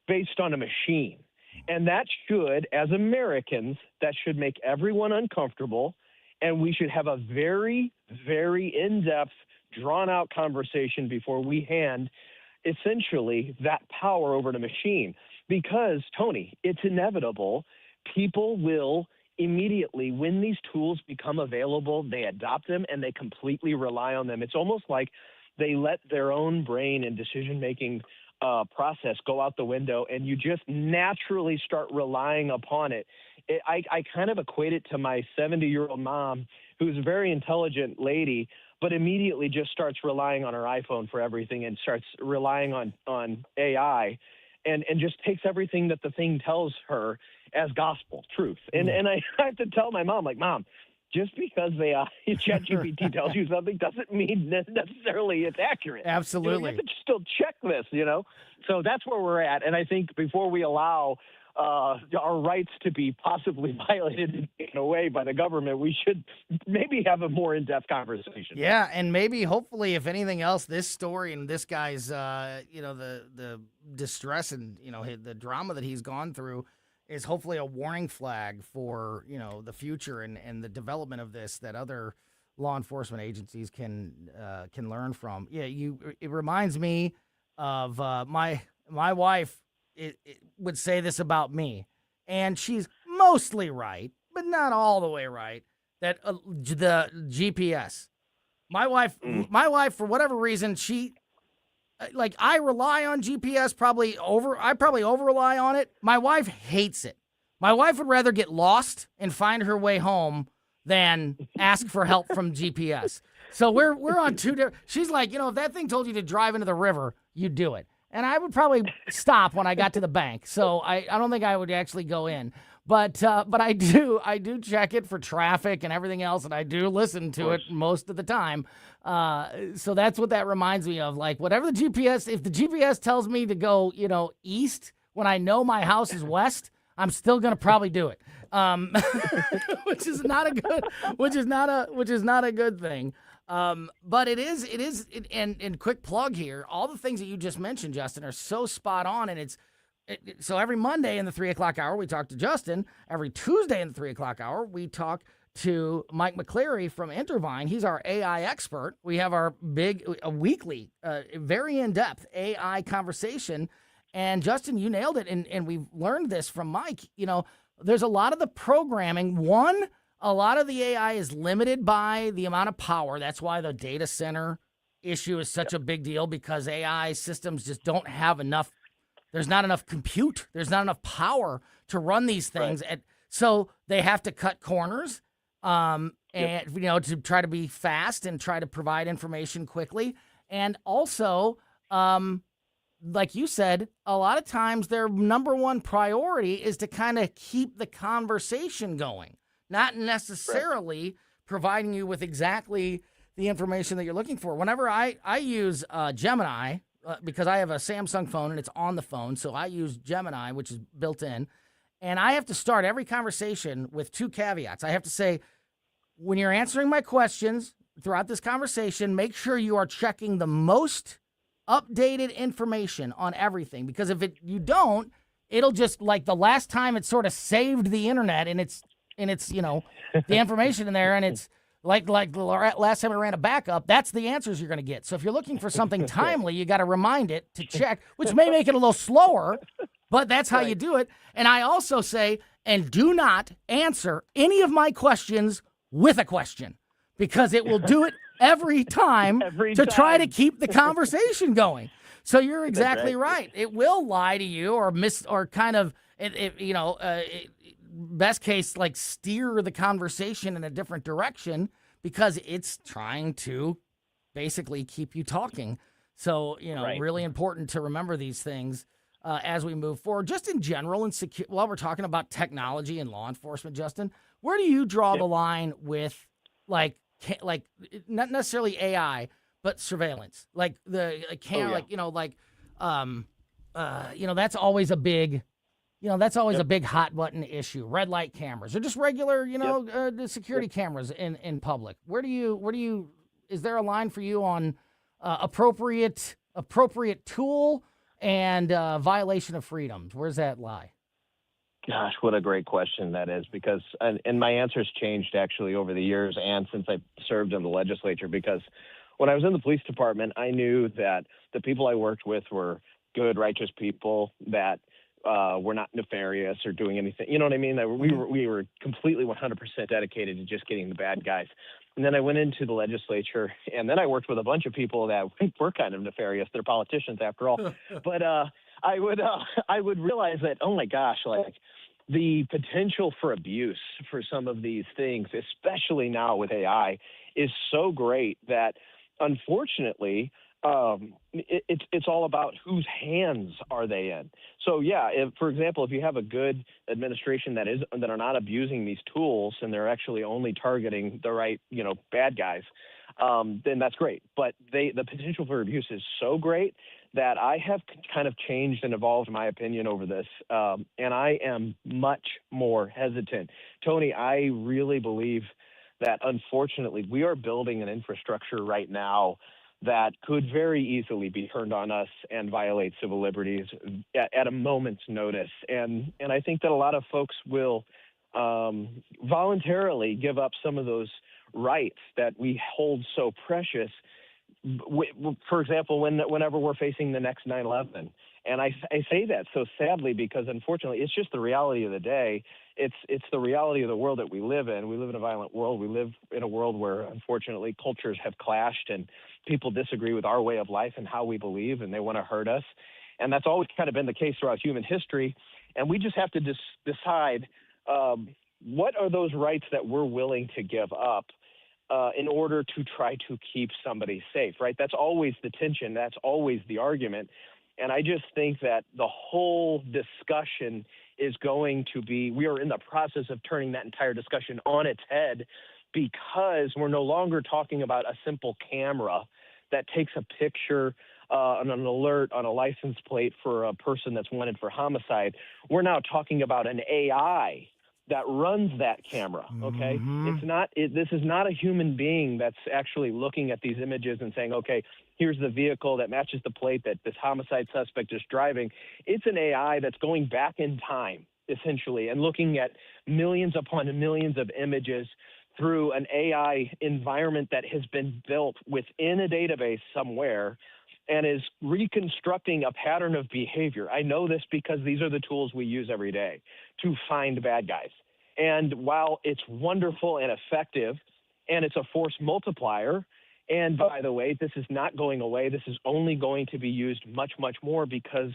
B: based on a machine. And that should, as Americans, that should make everyone uncomfortable. And we should have a very, very in-depth, drawn-out conversation before we hand essentially that power over to machine. Because, Tony, it's inevitable. People will immediately, when these tools become available, they adopt them and they completely rely on them. It's almost like they let their own brain and decision-making process go out the window, and you just naturally start relying upon it. I kind of equate it to my 70-year-old mom, who's a very intelligent lady, but immediately just starts relying on her iPhone for everything and starts relying on AI and just takes everything that the thing tells her as gospel truth. And I have to tell my mom, like, Mom, just because ChatGPT tells you something doesn't mean necessarily it's accurate.
A: Absolutely.
B: You have to still check this, So that's where we're at. And I think before we allow our rights to be possibly violated in a way by the government, we should maybe have a more in-depth conversation.
A: Yeah, and maybe, hopefully, if anything else, this story and this guy's, the distress and, the drama that he's gone through is hopefully a warning flag for, the future and the development of this that other law enforcement agencies can learn from. Yeah, it reminds me of my wife. It would say this about me, and she's mostly right, but not all the way right, that the GPS. My wife, for whatever reason, I rely on GPS I probably over rely on it. My wife hates it. My wife would rather get lost and find her way home than ask for help from GPS. So we're on two different. She's like, if that thing told you to drive into the river, you'd do it. And I would probably stop when I got to the bank. So I don't think I would actually go in. But I do check it for traffic and everything else, and I do listen to it most of the time. So that's what that reminds me of. Like, whatever the GPS, if the GPS tells me to go, east when I know my house is west, I'm still gonna probably do it. Which is not a good thing. But it is, and quick plug here, all the things that you just mentioned, Justin, are so spot on. And so every Monday in the 3 o'clock hour, we talk to Justin. Every Tuesday in the 3 o'clock hour, we talk to Mike McCleary from Intervine. He's our AI expert. We have our weekly, very in-depth AI conversation. And Justin, you nailed it. And we've learned this from Mike. There's a lot of the programming. A lot of the AI is limited by the amount of power. That's why the data center issue is such a big deal, because AI systems just don't have enough. There's not enough compute. There's not enough power to run these things. Right. So they have to cut corners and, to try to be fast and try to provide information quickly. And also, like you said, a lot of times their number one priority is to kind of keep the conversation going. Not necessarily providing you with exactly the information that you're looking for. Whenever I use Gemini, because I have a Samsung phone and it's on the phone, so I use Gemini, which is built in, and I have to start every conversation with two caveats. I have to say, when you're answering my questions throughout this conversation, make sure you are checking the most updated information on everything, because if you don't, it'll just, like the last time it sort of saved the internet and it's the information in there, and it's like the last time it ran a backup, that's the answers you're going to get. So if you're looking for something timely, you got to remind it to check, which may make it a little slower, but that's how you do it. And I also say, and do not answer any of my questions with a question, because it will do it every time to try to keep the conversation going. So you're exactly right. It will lie to you or best case, like steer the conversation in a different direction, because it's trying to basically keep you talking. So, really important to remember these things as we move forward. Just in general, and while we're talking about technology and law enforcement, Justin, where do you draw the line with like not necessarily AI, but surveillance? Like the camera, that's always a big. That's always a big hot button issue. Red light cameras or just regular, the security cameras in public. Where do you, is there a line for you on appropriate tool and violation of freedoms? Where's that lie?
B: Gosh, what a great question that is, because, and my answer's changed actually over the years and since I served in the legislature, because when I was in the police department, I knew that the people I worked with were good, righteous people that were not nefarious or doing anything. You know what I mean? That we were completely 100% dedicated to just getting the bad guys. And then I went into the legislature, and then I worked with a bunch of people that were kind of nefarious. They're politicians after all. But I would realize that, oh my gosh, like the potential for abuse for some of these things, especially now with AI, is so great that unfortunately it's all about whose hands are they in. So yeah, for example, if you have a good administration that are not abusing these tools and they're actually only targeting the right, bad guys, then that's great. But the potential for abuse is so great that I have kind of changed and evolved my opinion over this, and I am much more hesitant. Tony, I really believe that unfortunately we are building an infrastructure right now that could very easily be turned on us and violate civil liberties at a moment's notice. And I think that a lot of folks will voluntarily give up some of those rights that we hold so precious. For example, whenever we're facing the next 9/11, and I say that so sadly because unfortunately it's just the reality of the day. It's the reality of the world that we live in. We live in a violent world. We live in a world where unfortunately cultures have clashed and people disagree with our way of life and how we believe, and they want to hurt us. And that's always kind of been the case throughout human history. And we just have to decide what are those rights that we're willing to give up in order to try to keep somebody safe, right? That's always the tension. That's always the argument. And I just think that the whole discussion is going to be, we are in the process of turning that entire discussion on its head because we're no longer talking about a simple camera that takes a picture on an alert on a license plate for a person that's wanted for homicide. We're now talking about an AI that runs that camera, okay? This is not a human being that's actually looking at these images and saying, okay, here's the vehicle that matches the plate that this homicide suspect is driving. It's an AI that's going back in time, essentially, and looking at millions upon millions of images through an AI environment that has been built within a database somewhere and is reconstructing a pattern of behavior. I know this because these are the tools we use every day to find bad guys. And while it's wonderful and effective, and it's a force multiplier, and by the way, this is not going away. This is only going to be used much, much more because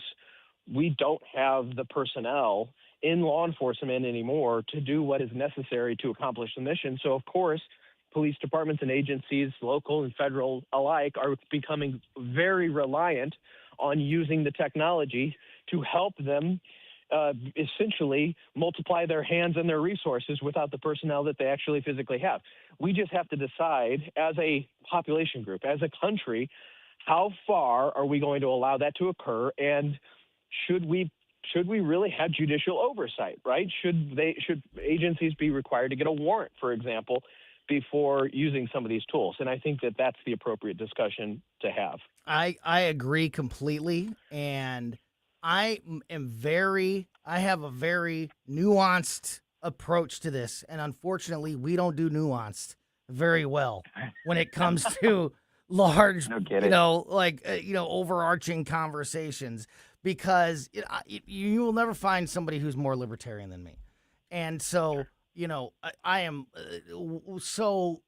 B: we don't have the personnel in law enforcement anymore to do what is necessary to accomplish the mission. So, of course, police departments and agencies, local and federal alike, are becoming very reliant on using the technology to help them essentially multiply their hands and their resources without the personnel that they actually physically have. We just have to decide as a population group, as a country, how far are we going to allow that to occur, and should we really have judicial oversight, right? Should agencies be required to get a warrant, for example, before using some of these tools? And I think that that's the appropriate discussion to have.
A: I agree completely, and I have a very nuanced approach to this, and unfortunately, we don't do nuanced very well when it comes to large, overarching conversations, because you will never find somebody who's more libertarian than me. And so, I am so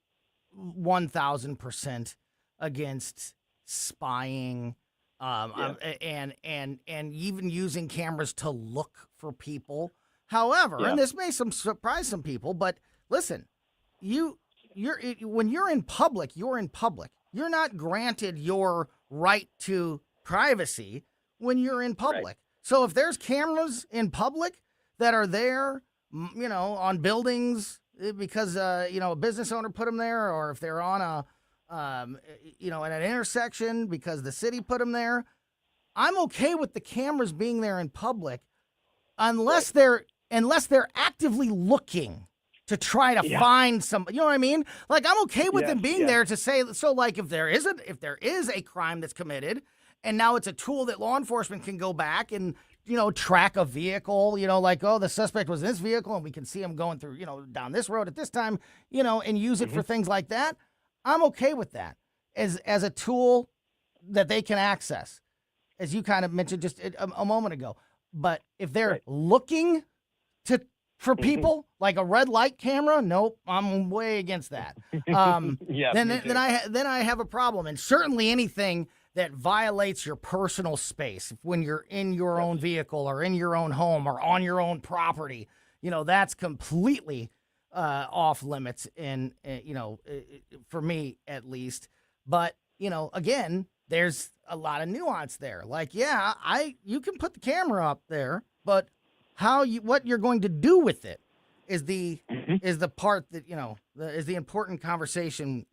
A: 1,000% against spying, and even using cameras to look for people. However, and this may surprise some people, but listen, when you're in public, you're in public. You're not granted your right to privacy when you're in public. Right. So if there's cameras in public that are there, on buildings because a business owner put them there, or if they're on at an intersection because the city put them there, I'm okay with the cameras being there in public, unless they're actively looking to try to find somebody. You know what I mean? Like, I'm okay with them being there to say, so like if there is a crime that's committed, and now it's a tool that law enforcement can go back and track a vehicle, like, oh, the suspect was in this vehicle and we can see him going through, down this road at this time, and use it for things like that. I'm okay with that as a tool that they can access, as you kind of mentioned just a moment ago. But if they're looking for people like a red light camera, nope, I'm way against that.
B: Yeah,
A: then
B: me too.
A: then I have a problem, and certainly anything that violates your personal space when you're in your own vehicle or in your own home or on your own property, that's completely off limits, and for me at least. But again, there's a lot of nuance there. Like, yeah, you can put the camera up there, but what you're going to do with it is the part that is the important conversation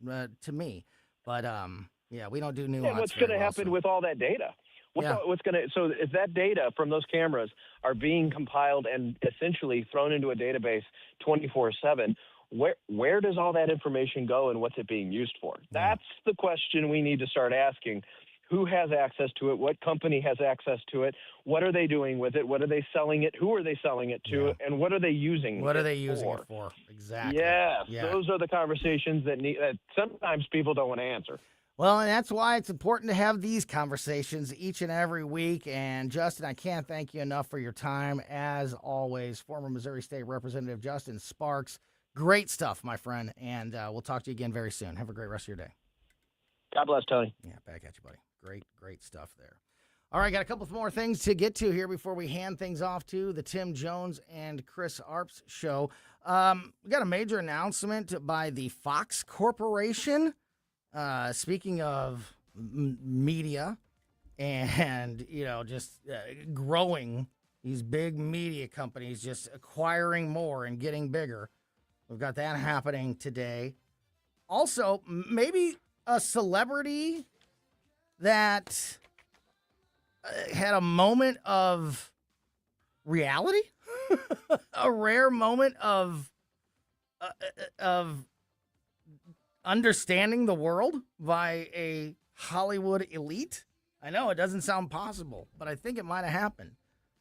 A: to me. But yeah, we don't do nuance.
B: Yeah, what's going to happen with all that data? So if that data from those cameras are being compiled and essentially thrown into a database 24/7, where does all that information go and what's it being used for? That's the question we need to start asking. Who has access to it? What company has access to it? What are they doing with it? What are they selling it? Who are they selling it to? And what are they using
A: it for? Exactly.
B: Yes, those are the conversations that sometimes people don't want to answer.
A: Well, and that's why it's important to have these conversations each and every week. And Justin, I can't thank you enough for your time. As always, former Missouri State Representative Justin Sparks. Great stuff, my friend. And we'll talk to you again very soon. Have a great rest of your day.
B: God bless, Tony.
A: Yeah, back at you, buddy. Great stuff there. All right, got a couple more things to get to here before we hand things off to the Tim Jones and Chris Arps show. We got a major announcement by the Fox Corporation. Speaking of media and, just growing, these big media companies just acquiring more and getting bigger. We've got that happening today. Also, maybe a celebrity that had a moment of reality, a rare moment of understanding the world by a Hollywood elite. I know it doesn't sound possible, but I think it might have happened.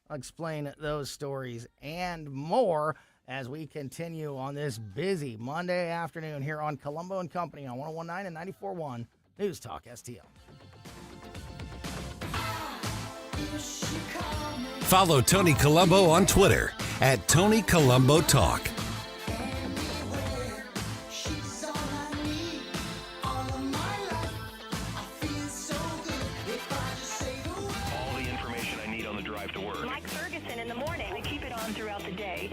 A: I'll explain those stories and more as we continue on this busy Monday afternoon here on Colombo and Company on 101.9 and 94.1 News Talk STL.
F: Follow Tony Colombo on Twitter at Tony Colombo Talk.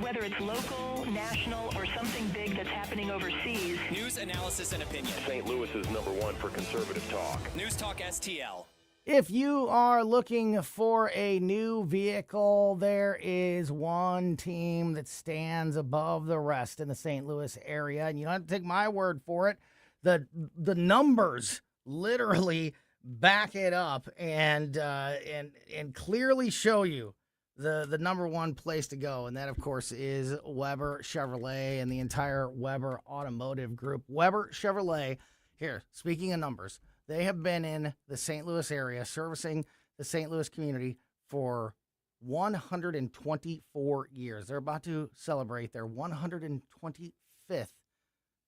Z: Whether it's local, national, or something big that's happening overseas.
N: News, analysis, and opinion.
O: St. Louis is #1 for conservative talk.
N: News Talk STL.
A: If you are looking for a new vehicle, there is one team that stands above the rest in the St. Louis area, and you don't have to take my word for it. The numbers literally back it up and clearly show you the number one place to go, and that, of course, is Weber Chevrolet and the entire Weber Automotive Group. Weber Chevrolet, here, speaking of numbers, they have been in the St. Louis area, servicing the St. Louis community for 124 years. They're about to celebrate their 125th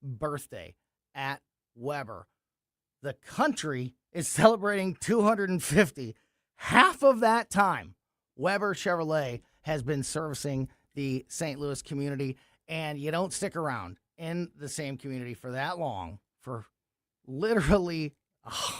A: birthday at Weber. The country is celebrating 250. Half of that time, Weber Chevrolet has been servicing the St. Louis community, and you don't stick around in the same community for that long, for literally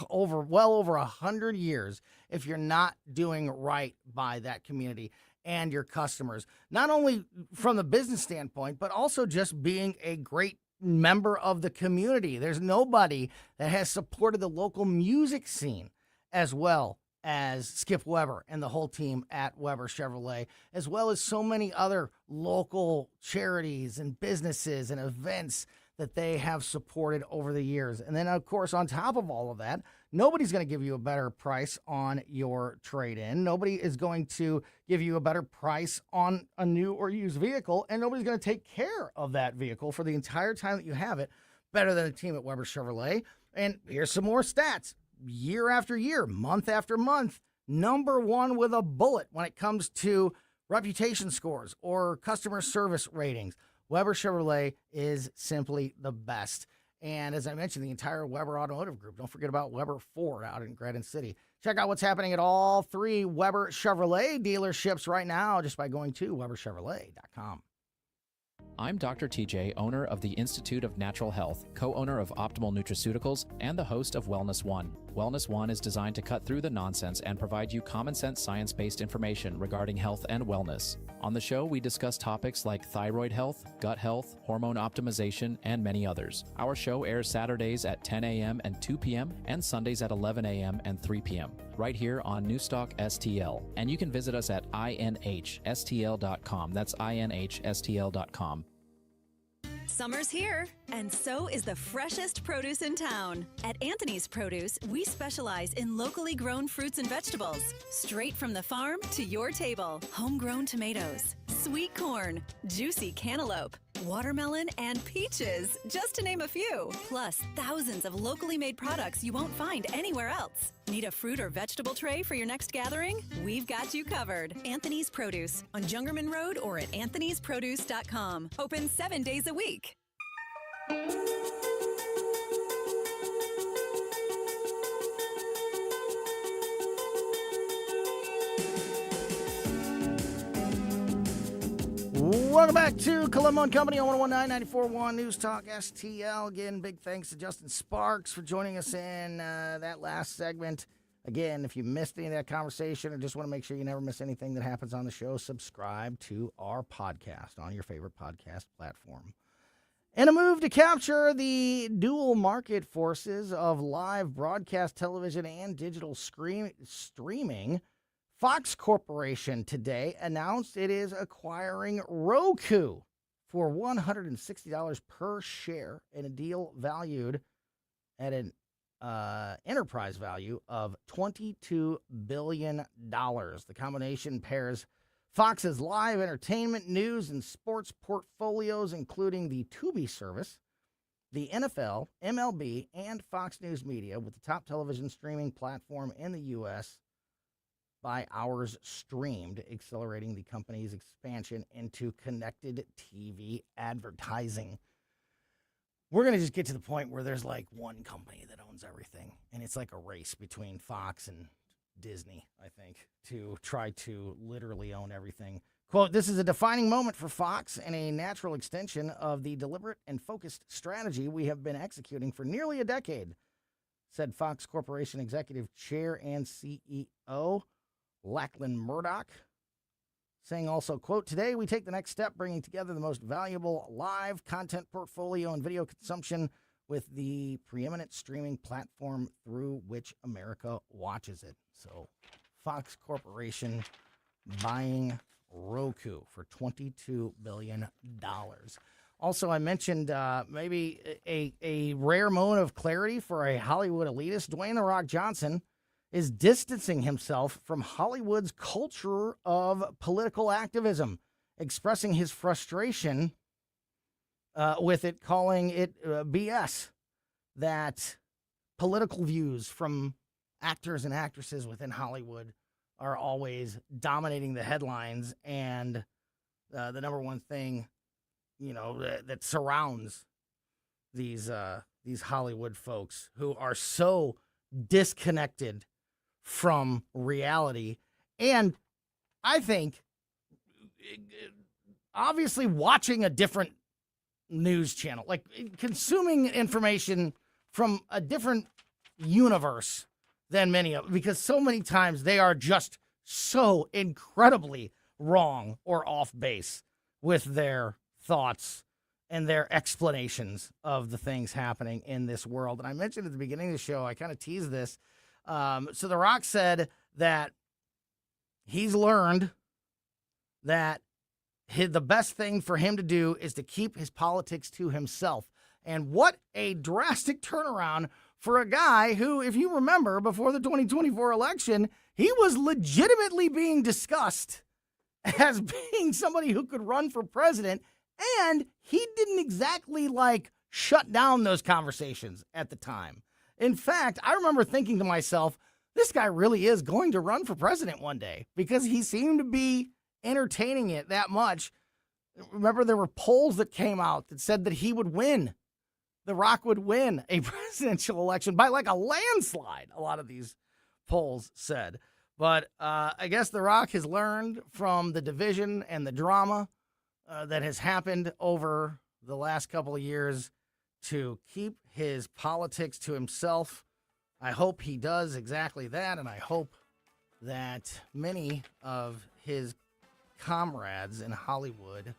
A: well over 100 years, if you're not doing right by that community and your customers, not only from the business standpoint, but also just being a great member of the community. There's nobody that has supported the local music scene as well as Skip Weber and the whole team at Weber Chevrolet, as well as so many other local charities and businesses and events that they have supported over the years. And then, of course, on top of all of that, nobody's going to give you a better price on your trade-in. Nobody is going to give you a better price on a new or used vehicle, and nobody's going to take care of that vehicle for the entire time that you have it better than the team at Weber Chevrolet. And here's some more stats. Year after year, month after month, number one with a bullet when it comes to reputation scores or customer service ratings. Weber Chevrolet is simply the best. And as I mentioned, the entire Weber Automotive Group. Don't forget about Weber Ford out in Granite City. Check out what's happening at all 3 Weber Chevrolet dealerships right now just by going to WeberChevrolet.com.
E: I'm Dr. TJ, owner of the Institute of Natural Health, co-owner of Optimal Nutraceuticals, and the host of Wellness One. Wellness One is designed to cut through the nonsense and provide you common sense science-based information regarding health and wellness. On the show, we discuss topics like thyroid health, gut health, hormone optimization, and many others. Our show airs Saturdays at 10 a.m. and 2 p.m. and Sundays at 11 a.m. and 3 p.m. right here on Newstalk STL. And you can visit us at inhstl.com. That's inhstl.com.
Q: Summer's here, and so is the freshest produce in town. At Anthony's Produce, we specialize in locally grown fruits and vegetables, straight from the farm to your table. Homegrown tomatoes, sweet corn, juicy cantaloupe, watermelon, and peaches, just to name a few. Plus, thousands of locally made products you won't find anywhere else. Need a fruit or vegetable tray for your next gathering? We've got you covered. Anthony's Produce on Jungerman Road or at anthonysproduce.com. Open 7 days a week.
A: Welcome back to Colombo Company on 119 94.1 News Talk STL. Again, big thanks to Justin Sparks for joining us in that last segment. Again, if you missed any of that conversation or just want to make sure you never miss anything that happens on the show, subscribe to our podcast on your favorite podcast platform. In a move to capture the dual market forces of live broadcast television and digital streaming, Fox Corporation today announced it is acquiring Roku for $160 per share in a deal valued at an enterprise value of $22 billion. The combination pairs Fox's live entertainment, news, and sports portfolios, including the Tubi service, the NFL, MLB, and Fox News Media, with the top television streaming platform in the U.S. by hours streamed, accelerating the company's expansion into connected TV advertising. We're going to just get to the point where there's like one company that owns everything, and it's like a race between Fox and Disney, I think, to try to literally own everything. Quote, "This is a defining moment for Fox and a natural extension of the deliberate and focused strategy we have been executing for nearly a decade," said Fox Corporation Executive Chair and CEO Lachlan Murdoch, saying also, quote, "Today we take the next step, bringing together the most valuable live content portfolio and video consumption with the preeminent streaming platform through which America watches it." So Fox Corporation buying Roku for $22 billion. Also, I mentioned maybe a rare moment of clarity for a Hollywood elitist. Dwayne "The Rock" Johnson is distancing himself from Hollywood's culture of political activism, expressing his frustration with it, calling it BS, that political views from actors and actresses within Hollywood are always dominating the headlines, and the number one thing, that surrounds these Hollywood folks who are so disconnected from reality. And I think, obviously, watching a different news channel, like consuming information from a different universe than many of, because so many times they are just so incredibly wrong or off base with their thoughts and their explanations of the things happening in this world. And I mentioned at the beginning of the show, I kind of teased this. So The Rock said that he's learned that the best thing for him to do is to keep his politics to himself. And what a drastic turnaround for a guy who, if you remember, before the 2024 election, he was legitimately being discussed as being somebody who could run for president. And he didn't exactly shut down those conversations at the time. In fact, I remember thinking to myself, this guy really is going to run for president one day, because he seemed to be entertaining it that much. Remember, there were polls that came out that said that he would win. The Rock would win a presidential election by a landslide. A lot of these polls said. But I guess The Rock has learned from the division and the drama that has happened over the last couple of years to keep his politics to himself. I hope he does exactly that, and I hope that many of his comrades in Hollywood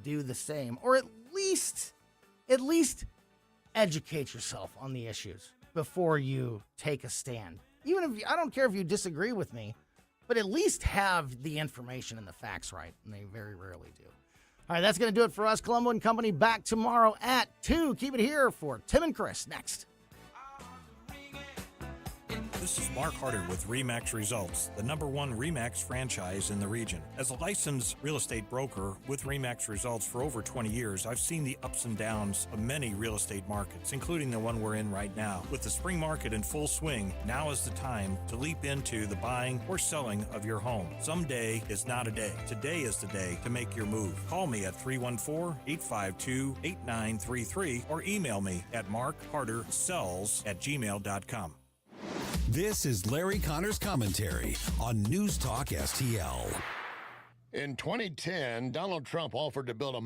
A: do the same, or at least educate yourself on the issues before you take a stand. Even if I don't care if you disagree with me, but at least have the information and the facts right, and they very rarely do. All right, that's going to do it for us. Colombo Company back tomorrow at 2. Keep it here for Tim and Chris next.
G: This is Mark Harder with RE/MAX Results, the #1 RE/MAX franchise in the region. As a licensed real estate broker with RE/MAX Results for over 20 years, I've seen the ups and downs of many real estate markets, including the one we're in right now. With the spring market in full swing, now is the time to leap into the buying or selling of your home. Someday is not a day. Today is the day to make your move. Call me at 314-852-8933 or email me at markhardersells@gmail.com.
F: This is Larry Connor's commentary on News Talk STL.
M: In 2010, Donald Trump offered to build a